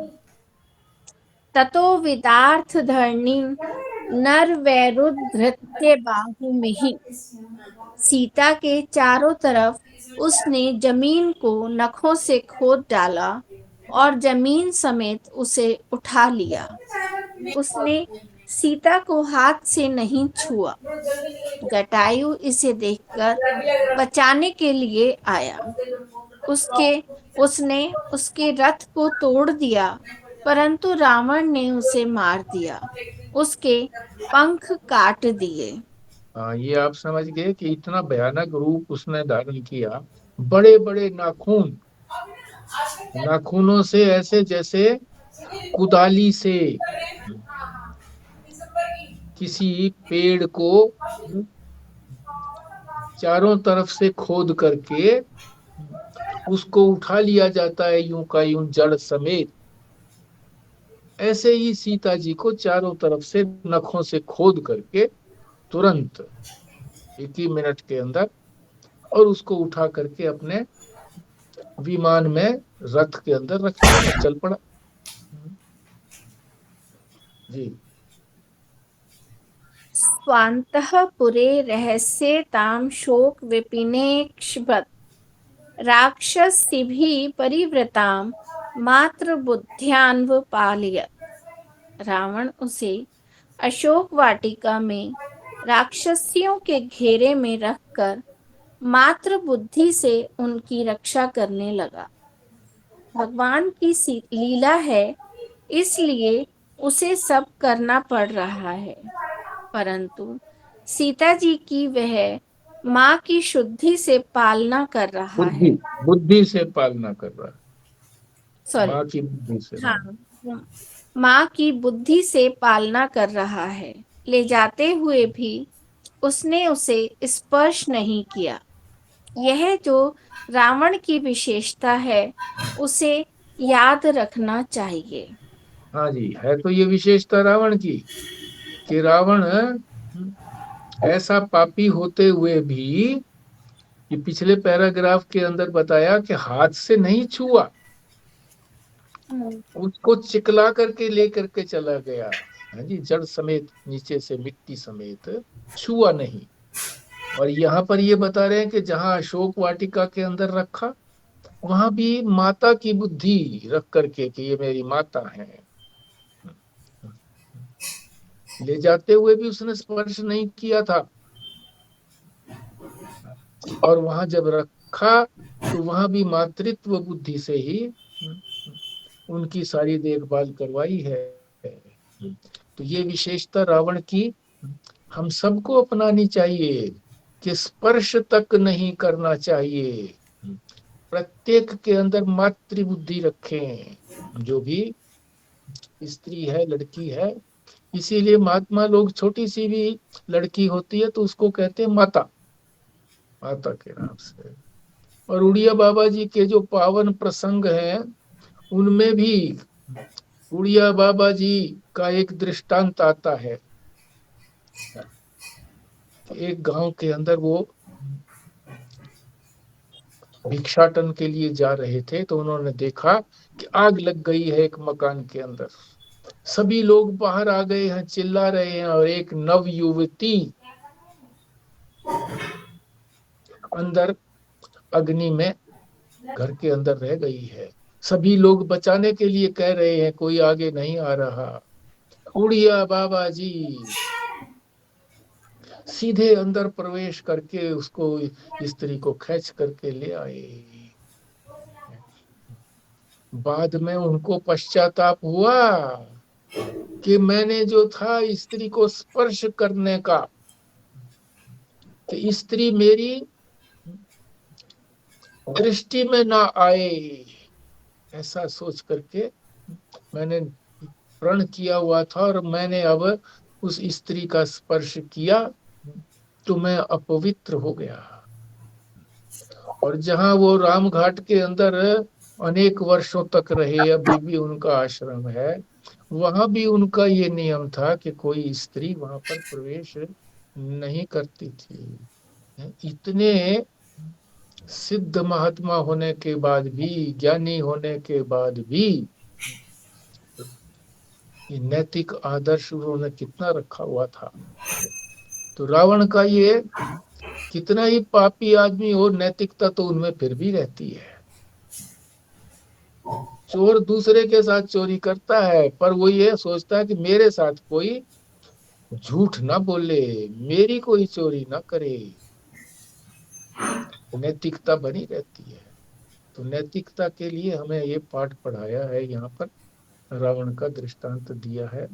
ततो विदार्थ धरणी नर वैरुद्धृत्य बाहुमिहि। सीता के चारों तरफ उसने जमीन को नखों से खोद डाला और जमीन समेत उसे उठा लिया। उसने सीता को हाथ से नहीं छुआ। जटायु इसे देखकर बचाने के लिए आया। उसने उसके रथ को तोड़ दिया, परंतु रावण ने उसे मार दिया, उसके पंख काट दिए। हाँ, ये आप समझ गए कि इतना भयानक रूप उसने धारण किया। बड़े बड़े नाखून, नाखूनों से ऐसे जैसे कुदाली से किसी पेड़ को चारों तरफ से खोद करके उसको उठा लिया जाता है, यूं का यूं जड़ समेत। ऐसे ही सीता जी को चारों तरफ से नखों से खोद करके तुरंत 1 ही मिनट के अंदर, और उसको उठा करके अपने विमान में रथ के अंदर रख लिया, चल पड़ा जी। स्वान्तःपुरे रहस्येतां शोक विपिनेक्षभत् राक्षसीभिः परिवृतां मात्र बुद्ध्यान्वपालयत्। रावण उसे अशोक वाटिका में राक्षसियों के घेरे में रखकर मात्र बुद्धि से उनकी रक्षा करने लगा। भगवान की लीला है, इसलिए उसे सब करना पड़ रहा है, परंतु सीता जी की वह माँ की शुद्धि से पालना कर रहा है। बुद्धि से पालना कर रहा है, सॉरी, माँ की बुद्धि से। हाँ, माँ की बुद्धि से पालना कर रहा है। ले जाते हुए भी उसने उसे स्पर्श नहीं किया। यह जो रावण की विशेषता है, उसे याद रखना चाहिए। हाँ जी, है तो ये विशेषता रावण की कि रावण ऐसा पापी होते हुए भी, ये पिछले पैराग्राफ के अंदर बताया कि हाथ से नहीं छुआ, उसको चिकला करके लेकर के चला गया। हाँ जी, जड़ समेत, नीचे से मिट्टी समेत, छुआ नहीं। और यहाँ पर ये बता रहे हैं कि जहाँ अशोक वाटिका के अंदर रखा, वहां भी माता की बुद्धि रख करके कि ये मेरी माता है। ले जाते हुए भी उसने स्पर्श नहीं किया था, और वहां जब रखा तो वहां भी मातृत्व बुद्धि से ही उनकी सारी देखभाल करवाई है। तो ये विशेषता रावण की हम सबको अपनानी चाहिए कि स्पर्श तक नहीं करना चाहिए। प्रत्येक के अंदर मातृबुद्धि रखें, जो भी स्त्री है, लड़की है। इसीलिए महात्मा लोग, छोटी सी भी लड़की होती है तो उसको कहते हैं माता, माता के नाम से। और उड़िया बाबा जी के जो पावन प्रसंग हैं उनमें भी उड़िया बाबा जी का एक दृष्टांत आता है। एक गांव के अंदर वो भिक्षाटन के लिए जा रहे थे, तो उन्होंने देखा कि आग लग गई है एक मकान के अंदर। सभी लोग बाहर आ गए हैं, चिल्ला रहे हैं, और एक नव युवती अंदर अग्नि में घर के अंदर रह गई है। सभी लोग बचाने के लिए कह रहे हैं, कोई आगे नहीं आ रहा। उड़िया बाबा जी सीधे अंदर प्रवेश करके उसको, स्त्री को खींच करके ले आए। बाद में उनको पश्चाताप हुआ कि मैंने जो था स्त्री को स्पर्श करने का, कि स्त्री मेरी दृष्टि में ना आए, ऐसा सोच करके मैंने प्रण किया हुआ था, और मैंने अब उस स्त्री का स्पर्श किया तो मैं अपवित्र हो गया। और जहां वो रामघाट के अंदर अनेक वर्षों तक रहे, अभी भी उनका आश्रम है, वहां भी उनका ये नियम था कि कोई स्त्री वहां पर प्रवेश नहीं करती थी। इतने सिद्ध महात्मा होने के बाद भी, ज्ञानी होने के बाद भी, ये नैतिक आदर्श उन्होंने कितना रखा हुआ था। तो रावण का ये, कितना ही पापी आदमी हो, नैतिकता तो उनमें फिर भी रहती है। चोर दूसरे के साथ चोरी करता है, पर वो ये सोचता है कि मेरे साथ कोई झूठ ना बोले, मेरी कोई चोरी ना करे, नैतिकता बनी रहती है। तो नैतिकता के लिए हमें ये पाठ पढ़ाया है, यहाँ पर रावण का दृष्टांत दिया है।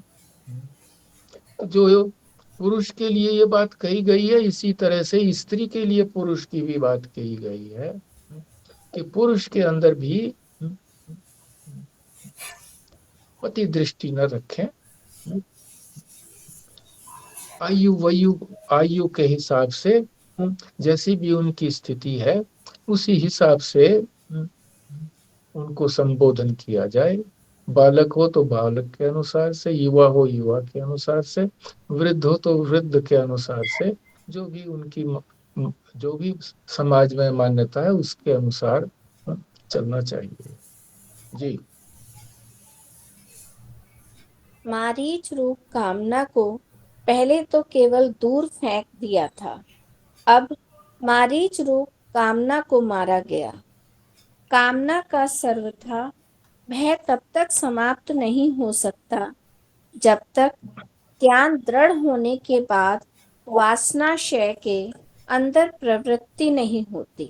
जो पुरुष के लिए ये बात कही गई है, इसी तरह से स्त्री के लिए पुरुष की भी बात कही गई है कि पुरुष के अंदर भी पति दृष्टि न रखें। आयु के हिसाब से जैसी भी उनकी स्थिति है, उसी हिसाब से उनको संबोधन किया जाए। बालक हो तो बालक के अनुसार से, युवा हो युवा के अनुसार से, वृद्ध हो तो वृद्ध के अनुसार से, जो भी उनकी जो भी समाज में मान्यता है उसके अनुसार चलना चाहिए। जी। मारीच रूप कामना को पहले तो केवल दूर फेंक दिया था, अब मारीच रूप कामना को मारा गया। कामना का सर्वथा भय तब तक समाप्त नहीं हो सकता जब तक ज्ञान दृढ़ होने के बाद वासनाशय के अंदर प्रवृत्ति नहीं होती।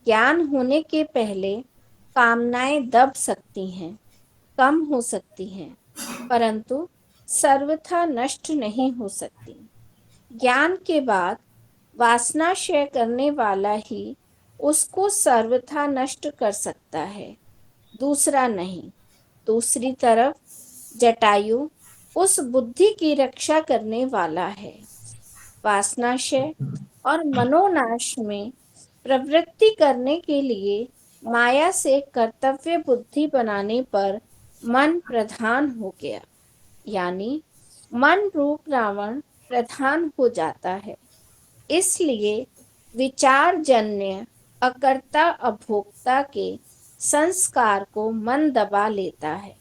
ज्ञान होने के पहले कामनाएं दब सकती हैं, कम हो सकती हैं, परंतु सर्वथा नष्ट नहीं हो सकती। ज्ञान के बाद वासनाशय करने वाला ही उसको सर्वथा नष्ट कर सकता है, दूसरा नहीं। दूसरी तरफ जटायु उस बुद्धि की रक्षा करने वाला है। वासनाशय और मनोनाश में प्रवृत्ति करने के लिए माया से कर्तव्य बुद्धि बनाने पर मन प्रधान हो गया, यानी मन रूप रावण प्रधान हो जाता है। इसलिए विचारजन्य अकर्ता अभोक्ता के संस्कार को मन दबा लेता है।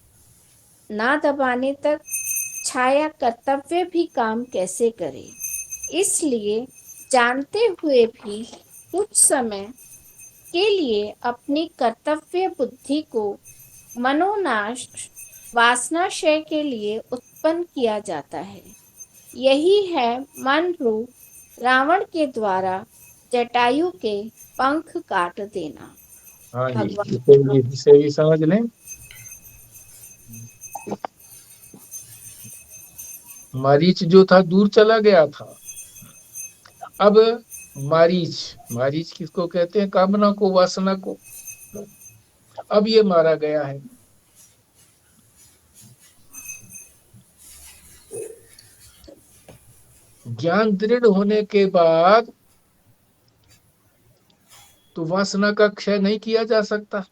ना दबाने तक छाया कर्तव्य भी काम कैसे करे। इसलिए जानते हुए भी कुछ समय के लिए अपनी कर्तव्य बुद्धि को मनोनाश वासनाशय के लिए उत्पन्न किया जाता है। यही है मन रूप रावण के द्वारा जटायु के पंख काट देना। हाँ जी, भगवान इसे भी समझ लें। मारीच जो था दूर चला गया था। अब मारीच, मारीच किसको कहते हैं? कामना को, वासना को। अब ये मारा गया है। ज्ञान दृढ़ होने के बाद तो वासना का क्षय नहीं किया जा सकता,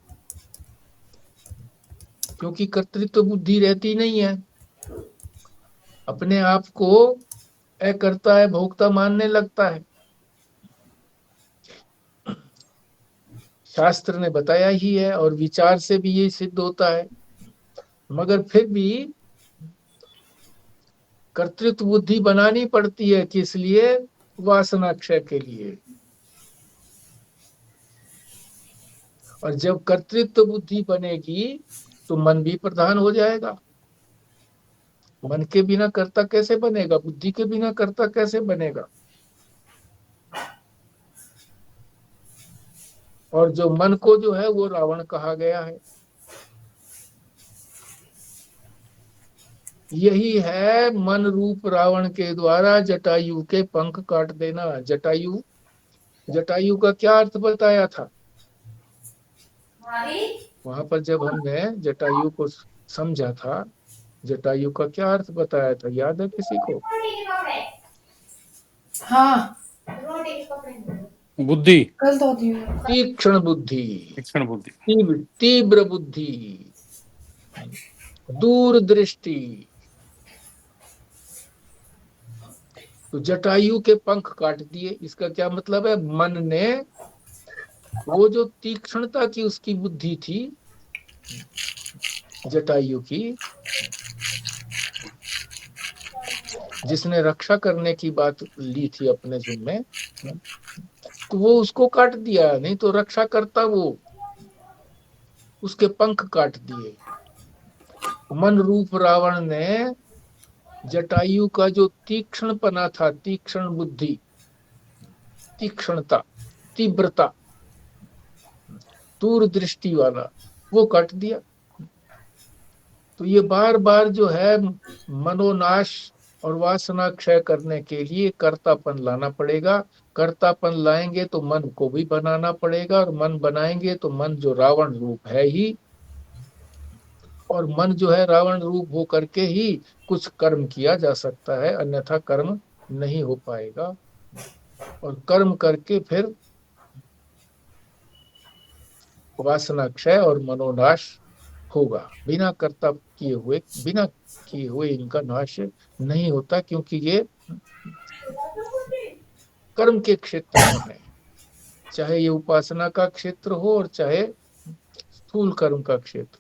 क्योंकि कर्तृत्व बुद्धि रहती नहीं है। अपने आप को अकर्ता है, भोक्ता मानने लगता है। शास्त्र ने बताया ही है और विचार से भी ये सिद्ध होता है। मगर फिर भी कर्तृत्व बुद्धि बनानी पड़ती है, किस लिए? वासना क्षय के लिए। और जब कर्तृत्व बुद्धि बनेगी तो मन भी प्रधान हो जाएगा। मन के बिना कर्ता कैसे बनेगा? बुद्धि के बिना कर्ता कैसे बनेगा? और जो मन को जो है वो रावण कहा गया है। यही है मन रूप रावण के द्वारा जटायु के पंख काट देना। जटायु, जटायु का क्या अर्थ बताया था वहां पर? जब हमने जटायु को समझा था, जटायु का क्या अर्थ बताया था, याद है किसी को? हाँ, बुद्धि, कल तो होती है। तीक्ष्ण बुद्धि, तीक्ष्ण बुद्धि, तीव्र बुद्धि, दूरदृष्टि। तो जटायु के पंख काट दिए, इसका क्या मतलब है? मन ने वो जो तीक्ष्णता की उसकी बुद्धि थी जटायु की, जिसने रक्षा करने की बात ली थी अपने जिम्मे, तो वो उसको काट दिया। नहीं तो रक्षा करता वो, उसके पंख काट दिए। मन रूप रावण ने जटायु का जो तीक्ष्णपना था, तीक्ष्ण बुद्धि, तीक्ष्णता, तीव्रता, दूरदृष्टि वाला, वो काट दिया। तो ये बार बार जो है मनोनाश और वासना क्षय करने के लिए कर्तापन लाना पड़ेगा। कर्तापन लाएंगे तो मन को भी बनाना पड़ेगा, और मन बनाएंगे तो मन जो रावण रूप है ही, और मन जो है रावण रूप हो करके ही कुछ कर्म किया जा सकता है, अन्यथा कर्म नहीं हो पाएगा। और कर्म करके फिर वासना क्षय और मनोनाश होगा। बिना कर्ता किए हुए, बिना किए हुए इनका नाश नहीं होता, क्योंकि ये कर्म के क्षेत्र में है। चाहे ये उपासना का क्षेत्र हो और चाहे स्थूल कर्म का क्षेत्र,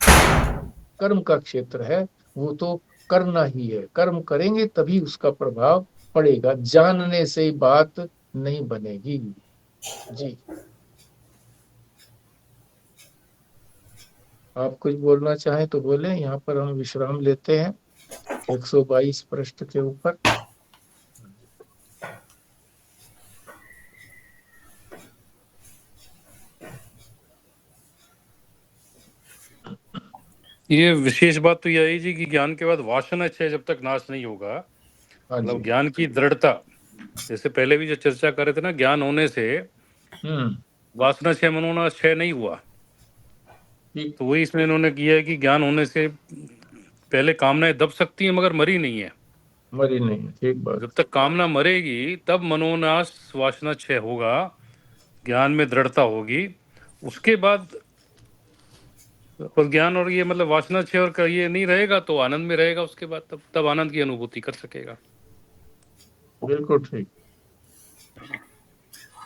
कर्म का क्षेत्र है, वो तो करना ही है। कर्म करेंगे तभी उसका प्रभाव पड़ेगा, जानने से बात नहीं बनेगी। जी, आप कुछ बोलना चाहें तो बोलें, यहाँ पर हम विश्राम लेते हैं 122 पृष्ठ के ऊपर। ये विशेष बात तो यही जी कि ज्ञान के बाद वासना क्षय जब तक नाश नहीं होगा, हाँ मतलब जी। ज्ञान की दृढ़ता, जैसे पहले भी जो चर्चा कर रहे थे ना, ज्ञान होने से वासना क्षय मनोनाश क्षय नहीं हुआ, तो वही इसमें इन्होंने किया है कि ज्ञान होने से पहले कामनाएं दब सकती हैं मगर मरी नहीं है। मरी नहीं, ठीक बात। जब तक कामना मरेगी तब मनोनाश वासना क्षय होगा, ज्ञान में दृढ़ता होगी, उसके बाद। और ज्ञान और ये मतलब वासना क्षय और ये नहीं रहेगा तो आनंद में रहेगा उसके बाद, तब आनंद की अनुभूति कर सकेगा। बिल्कुल ठीक।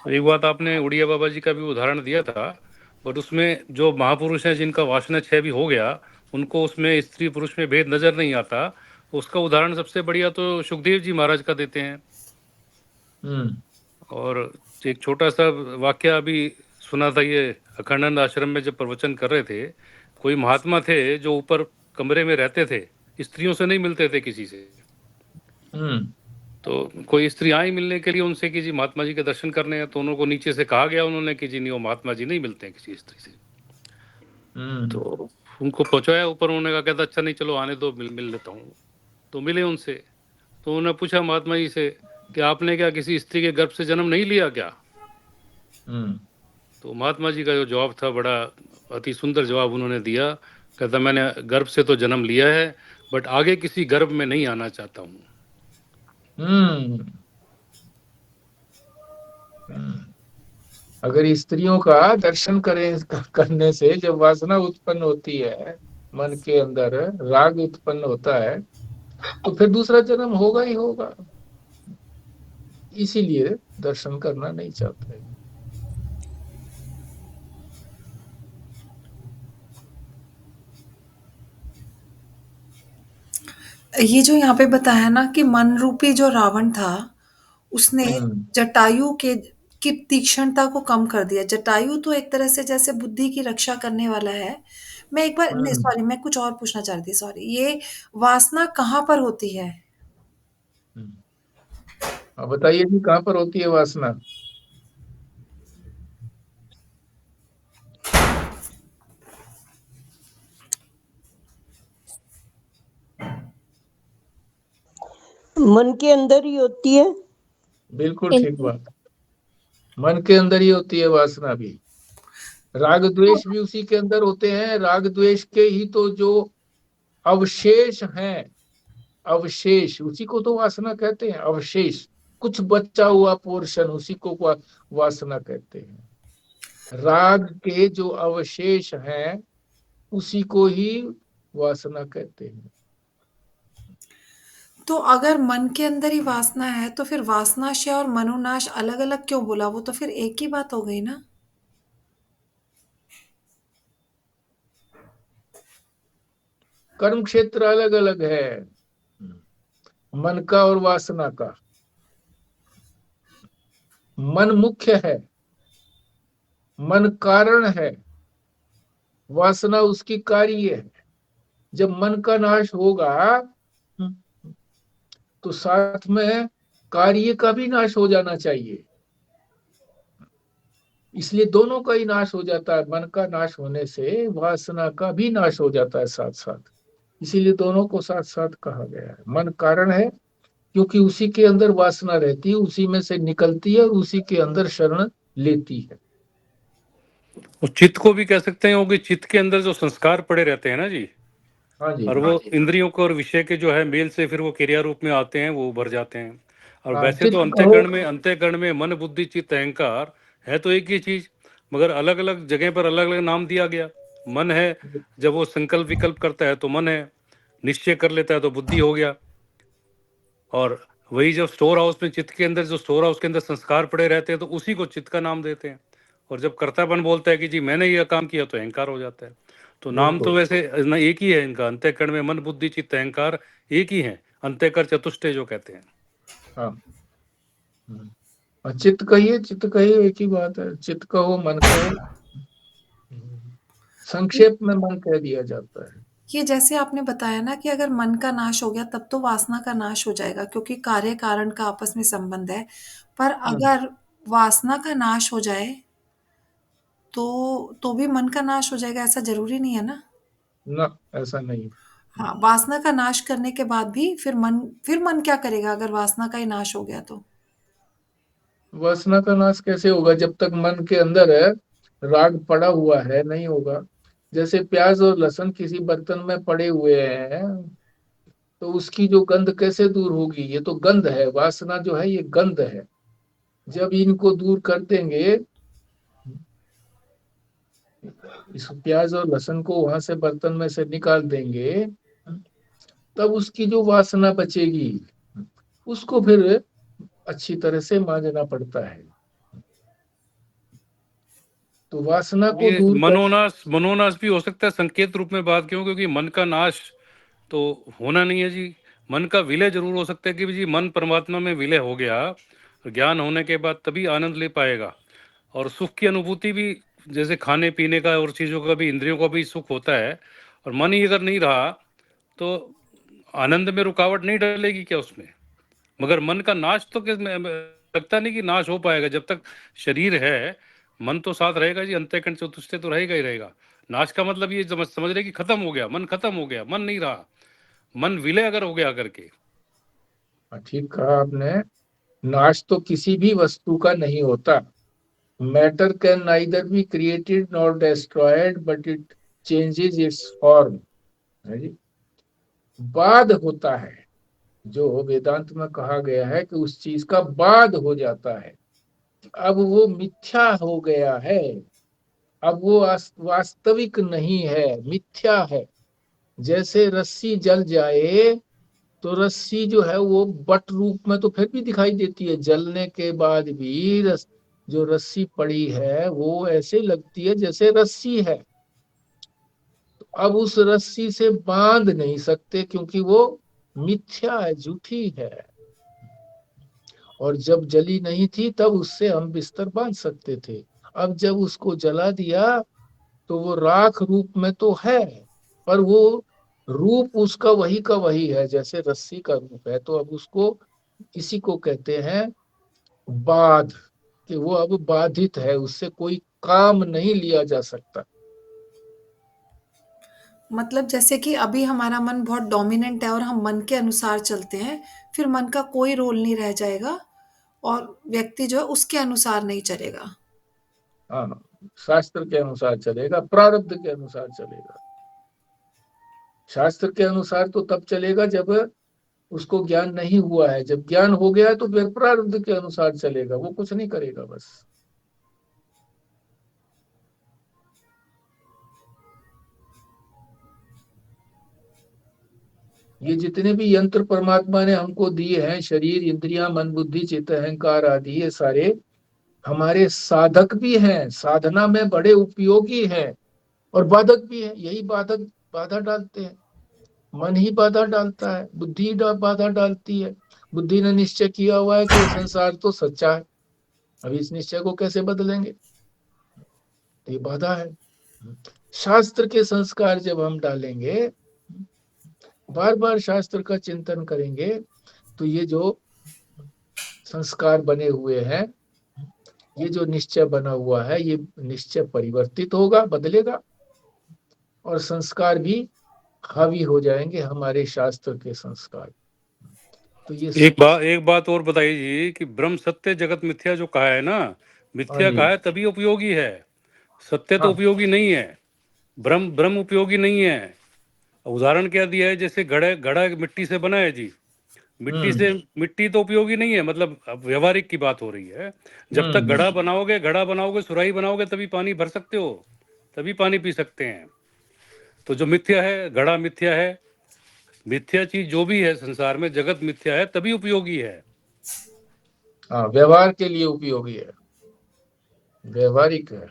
एक बात आपने उड़िया बाबा जी का भी उदाहरण दिया था, बट उसमें जो महापुरुष हैं जिनका वासना क्षय भी हो गया, उनको उसमें स्त्री पुरुष में भेद नजर नहीं आता। उसका उदाहरण सबसे बढ़िया तो सुखदेव जी महाराज का देते हैं। और एक छोटा सा वाक्य अभी सुना था, ये अखंडानंद आश्रम में जब प्रवचन कर रहे थे, कोई महात्मा थे जो ऊपर कमरे में रहते थे, स्त्रियों से नहीं मिलते थे किसी से। तो कोई स्त्री आई मिलने के लिए उनसे कि जी महात्मा जी के दर्शन करने हैं, तो उनको नीचे से कहा गया उन्होंने कि जी नहीं, वो महात्मा जी नहीं मिलते हैं किसी स्त्री से। तो उनको पहुंचाया ऊपर, उन्होंने कहा, कहता अच्छा नहीं चलो आने दो, मिल लेता हूँ। तो मिले उनसे, तो उन्होंने पूछा महात्मा जी से कि आपने क्या किसी स्त्री के गर्भ से जन्म नहीं लिया क्या? तो महात्मा जी का जो जवाब था, बड़ा अति सुंदर जवाब उन्होंने दिया। कहता मैंने गर्भ से तो जन्म लिया है, बट आगे किसी गर्भ में नहीं आना चाहता हूँ। अगर स्त्रियों का दर्शन करने से जब वासना उत्पन्न होती है, मन के अंदर राग उत्पन्न होता है, तो फिर दूसरा जन्म होगा ही होगा। इसीलिए दर्शन करना नहीं चाहते। ये जो यहाँ पे बताया ना कि मन रूपी जो रावण था, उसने जटायु के की तीक्ष्णता को कम कर दिया। जटायु तो एक तरह से जैसे बुद्धि की रक्षा करने वाला है। मैं एक बार नहीं, सॉरी, मैं कुछ और पूछना चाह रही थी, सॉरी। ये वासना कहाँ पर होती है? अब बताइए जी, कहाँ पर होती है वासना? मन के अंदर ही होती है। बिल्कुल ठीक बात। मन के अंदर ही होती है वासना भी। राग द्वेष भी उसी के अंदर होते हैं। राग द्वेष के ही तो जो अवशेष हैं, अवशेष, उसी को तो वासना कहते हैं। अवशेष, कुछ बचा हुआ पोर्शन, उसी को वासना कहते हैं। राग के जो अवशेष हैं उसी को ही वासना कहते हैं। तो अगर मन के अंदर ही वासना है, तो फिर वासनाशय और मनोनाश अलग अलग क्यों बोला? वो तो फिर एक ही बात हो गई ना। कर्म क्षेत्र अलग अलग है, मन का और वासना का। मन मुख्य है, मन कारण है, वासना उसकी कार्य है। जब मन का नाश होगा तो साथ में कार्य का भी नाश हो जाना चाहिए। इसलिए दोनों का ही नाश हो जाता है। मन का नाश होने से वासना का भी नाश हो जाता है साथ साथ। इसीलिए दोनों को साथ साथ कहा गया है। मन कारण है क्योंकि उसी के अंदर वासना रहती है, उसी में से निकलती है और उसी के अंदर शरण लेती है। उस चित्त को भी कह सकते हैं, क्योंकि चित्त के अंदर जो संस्कार पड़े रहते हैं ना जी, हाँ जी, और वो इंद्रियों को और विषय के जो है मेल से फिर वो क्रिया रूप में आते हैं, वो उभर जाते हैं। और हाँ, वैसे तो चित्त अंतःकरण में मन बुद्धि चित्त अहंकार है तो एक ही चीज, मगर अलग अलग जगह पर अलग अलग नाम दिया गया। मन है, जब वो संकल्प विकल्प करता है तो मन है, निश्चय कर लेता है तो बुद्धि हो गया। और वही जब स्टोर हाउस में चित्त के अंदर, जो स्टोर हाउस के अंदर संस्कार पड़े रहते हैं, तो उसी को चित्त का नाम देते हैं। और जब कर्तापन बोलता है कि जी मैंने यह काम किया, तो अहंकार हो जाता है। तो नाम तो वैसे एक ही है इनका, अंतःकरण में मन बुद्धि चित्त अहंकार एक ही है, अंतःकर चतुष्टय जो कहते हैं। हाँ, चित्त कहिए, चित्त कहिए, एक ही बात है। चित्त कहो, मन कहो, संक्षेप में मन कह दिया जाता है। ये जैसे आपने बताया ना कि अगर मन का नाश हो गया तब तो वासना का नाश हो जाएगा, क्योंकि कार्य कारण का आपस में संबंध है। पर अगर वासना का नाश हो जाए तो भी मन का नाश हो जाएगा, ऐसा जरूरी नहीं है ना। ना, ऐसा नहीं। हाँ, वासना का नाश करने के बाद भी फिर मन क्या करेगा अगर वासना का ही नाश हो गया तो? वासना का नाश कैसे होगा? जब तक मन के अंदर है राग पड़ा हुआ है, नहीं होगा। जैसे प्याज और लहसुन किसी बर्तन में पड़े हुए हैं, तो उसकी जो गंध कैसे दूर होगी? ये तो गंध है, वासना जो है ये गंध है। जब इनको दूर कर देंगे, इस प्याज और लहसुन को वहां से बर्तन में से निकाल देंगे, तब उसकी जो वासना बचेगी उसको फिर अच्छी तरह से मांजना पड़ता है। तो वासना को ये दूर कर। मनोनाश भी हो सकता है संकेत रूप में बात, क्योंकि मन का नाश तो होना नहीं है जी। मन का विलय जरूर हो सकता है कि जी मन परमात्मा में विलय हो गया, ज्ञान होने के बाद तभी आनंद ले पाएगा। और सुख की अनुभूति भी, जैसे खाने पीने का और चीज़ों का भी, इंद्रियों का भी सुख होता है। और मन ही अगर नहीं रहा तो आनंद में रुकावट नहीं डलेगी क्या उसमें? मगर मन का नाश तो लगता नहीं कि नाश हो पाएगा। जब तक शरीर है, मन तो साथ रहेगा जी, अंतःकरण चतुष्टय तो रहेगा ही रहेगा। नाश का मतलब ये समझ रहे कि खत्म हो गया, मन खत्म हो गया, मन नहीं रहा, मन विलय अगर हो गया करके, ठीक कहा आपने। नाश तो किसी भी वस्तु का नहीं होता। Matter can neither be created nor destroyed but it changes it's form. बाद होता है, जो वेदांत में कहा गया है कि उस चीज का बाद हो जाता है। अब वो मिथ्या हो गया है, अब वो वास्तविक नहीं है, मिथ्या है। जैसे रस्सी जल जाए तो रस्सी जो है वो बट रूप में तो फिर भी दिखाई देती है, जलने के बाद भी जो रस्सी पड़ी है वो ऐसे लगती है जैसे रस्सी है। तो अब उस रस्सी से बांध नहीं सकते क्योंकि वो मिथ्या है, झूठी है। और जब जली नहीं थी तब उससे हम बिस्तर बांध सकते थे। अब जब उसको जला दिया तो वो राख रूप में तो है, पर वो रूप उसका वही का वही है जैसे रस्सी का रूप है। तो अब उसको, इसी को कहते हैं बाध, कि वो अब बाधित है, उससे कोई काम नहीं लिया जा सकता। मतलब जैसे कि अभी हमारा मन बहुत डोमिनेंट है और हम मन के अनुसार चलते हैं, फिर मन का कोई रोल नहीं रह जाएगा और व्यक्ति जो है उसके अनुसार नहीं चलेगा। हाँ, शास्त्र के अनुसार चलेगा, प्रारब्ध के अनुसार चलेगा। शास्त्र के अनुसार तो तब चलेगा जब उसको ज्ञान नहीं हुआ है। जब ज्ञान हो गया है तो फिर प्रारब्ध के अनुसार चलेगा, वो कुछ नहीं करेगा बस। ये जितने भी यंत्र परमात्मा ने हमको दिए हैं, शरीर, इंद्रियां, मन, बुद्धि, चित्त, अहंकार आदि, ये सारे हमारे साधक भी हैं, साधना में बड़े उपयोगी हैं, और बाधक भी है। यही बाधक बाधा डालते हैं। मन ही बाधा डालता है, बुद्धि ही बाधा डालती है। बुद्धि ने निश्चय किया हुआ है कि ये संसार तो सच्चा है, अभी इस निश्चय को कैसे बदलेंगे, ये बाधा है। शास्त्र के संस्कार जब हम डालेंगे, बार बार शास्त्र का चिंतन करेंगे, तो ये जो संस्कार बने हुए हैं, ये जो निश्चय बना हुआ है, ये निश्चय परिवर्तित होगा, बदलेगा, और संस्कार भी हावी हो जाएंगे हमारे शास्त्र के संस्कार। तो ये एक बात और बताइए जी कि ब्रह्म सत्य जगत मिथ्या जो कहा है ना, हाँ मिथ्या जी, कहा है तभी उपयोगी है, सत्य तो हाँ, उपयोगी नहीं है। ब्रह्म ब्रह्म उपयोगी नहीं है। उदाहरण क्या दिया है, जैसे घड़ा घड़ा मिट्टी से बना है जी, मिट्टी तो उपयोगी नहीं है, मतलब अब व्यवहारिक की बात हो रही है। जब तक घड़ा बनाओगे सुराही बनाओगे तभी पानी भर सकते हो, तभी पानी पी सकते हैं। तो जो मिथ्या है, घड़ा मिथ्या है, मिथ्या चीज जो भी है संसार में, जगत मिथ्या है तभी उपयोगी है। हाँ, व्यवहार के लिए उपयोगी है, व्यवहारिक है,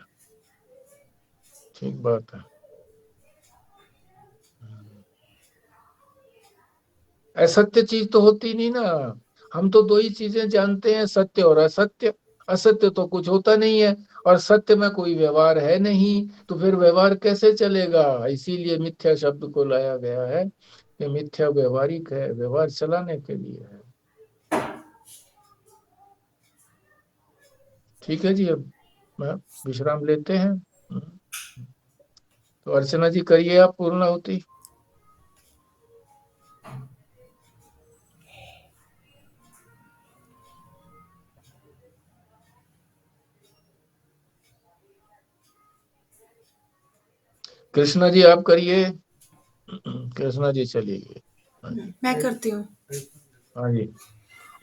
ठीक बात है। असत्य चीज तो होती नहीं ना। हम तो दो ही चीजें जानते हैं, सत्य और असत्य। असत्य तो कुछ होता नहीं है, और सत्य में कोई व्यवहार है नहीं, तो फिर व्यवहार कैसे चलेगा। इसीलिए मिथ्या शब्द को लाया गया है कि मिथ्या व्यवहारिक है, व्यवहार चलाने के लिए है। ठीक है जी, अब मैं विश्राम लेते हैं। तो अर्चना जी करिए आप पूर्णाहुति। कृष्णा जी आप करिए। कृष्णा जी चलिए। मैं करती हूँ। हाँ जी।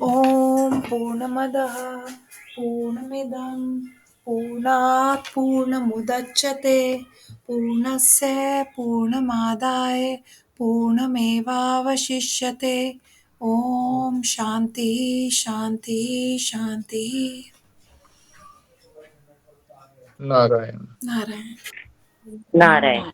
ओम पूर्णमदः पूर्णमिदं पूर्णात् पूर्णमुदच्यते पूर्णस्य पूर्णमादाय पूर्णमेवावशिष्यते। ओम शांति शांति शांति। नारायण नारायण। नारायण।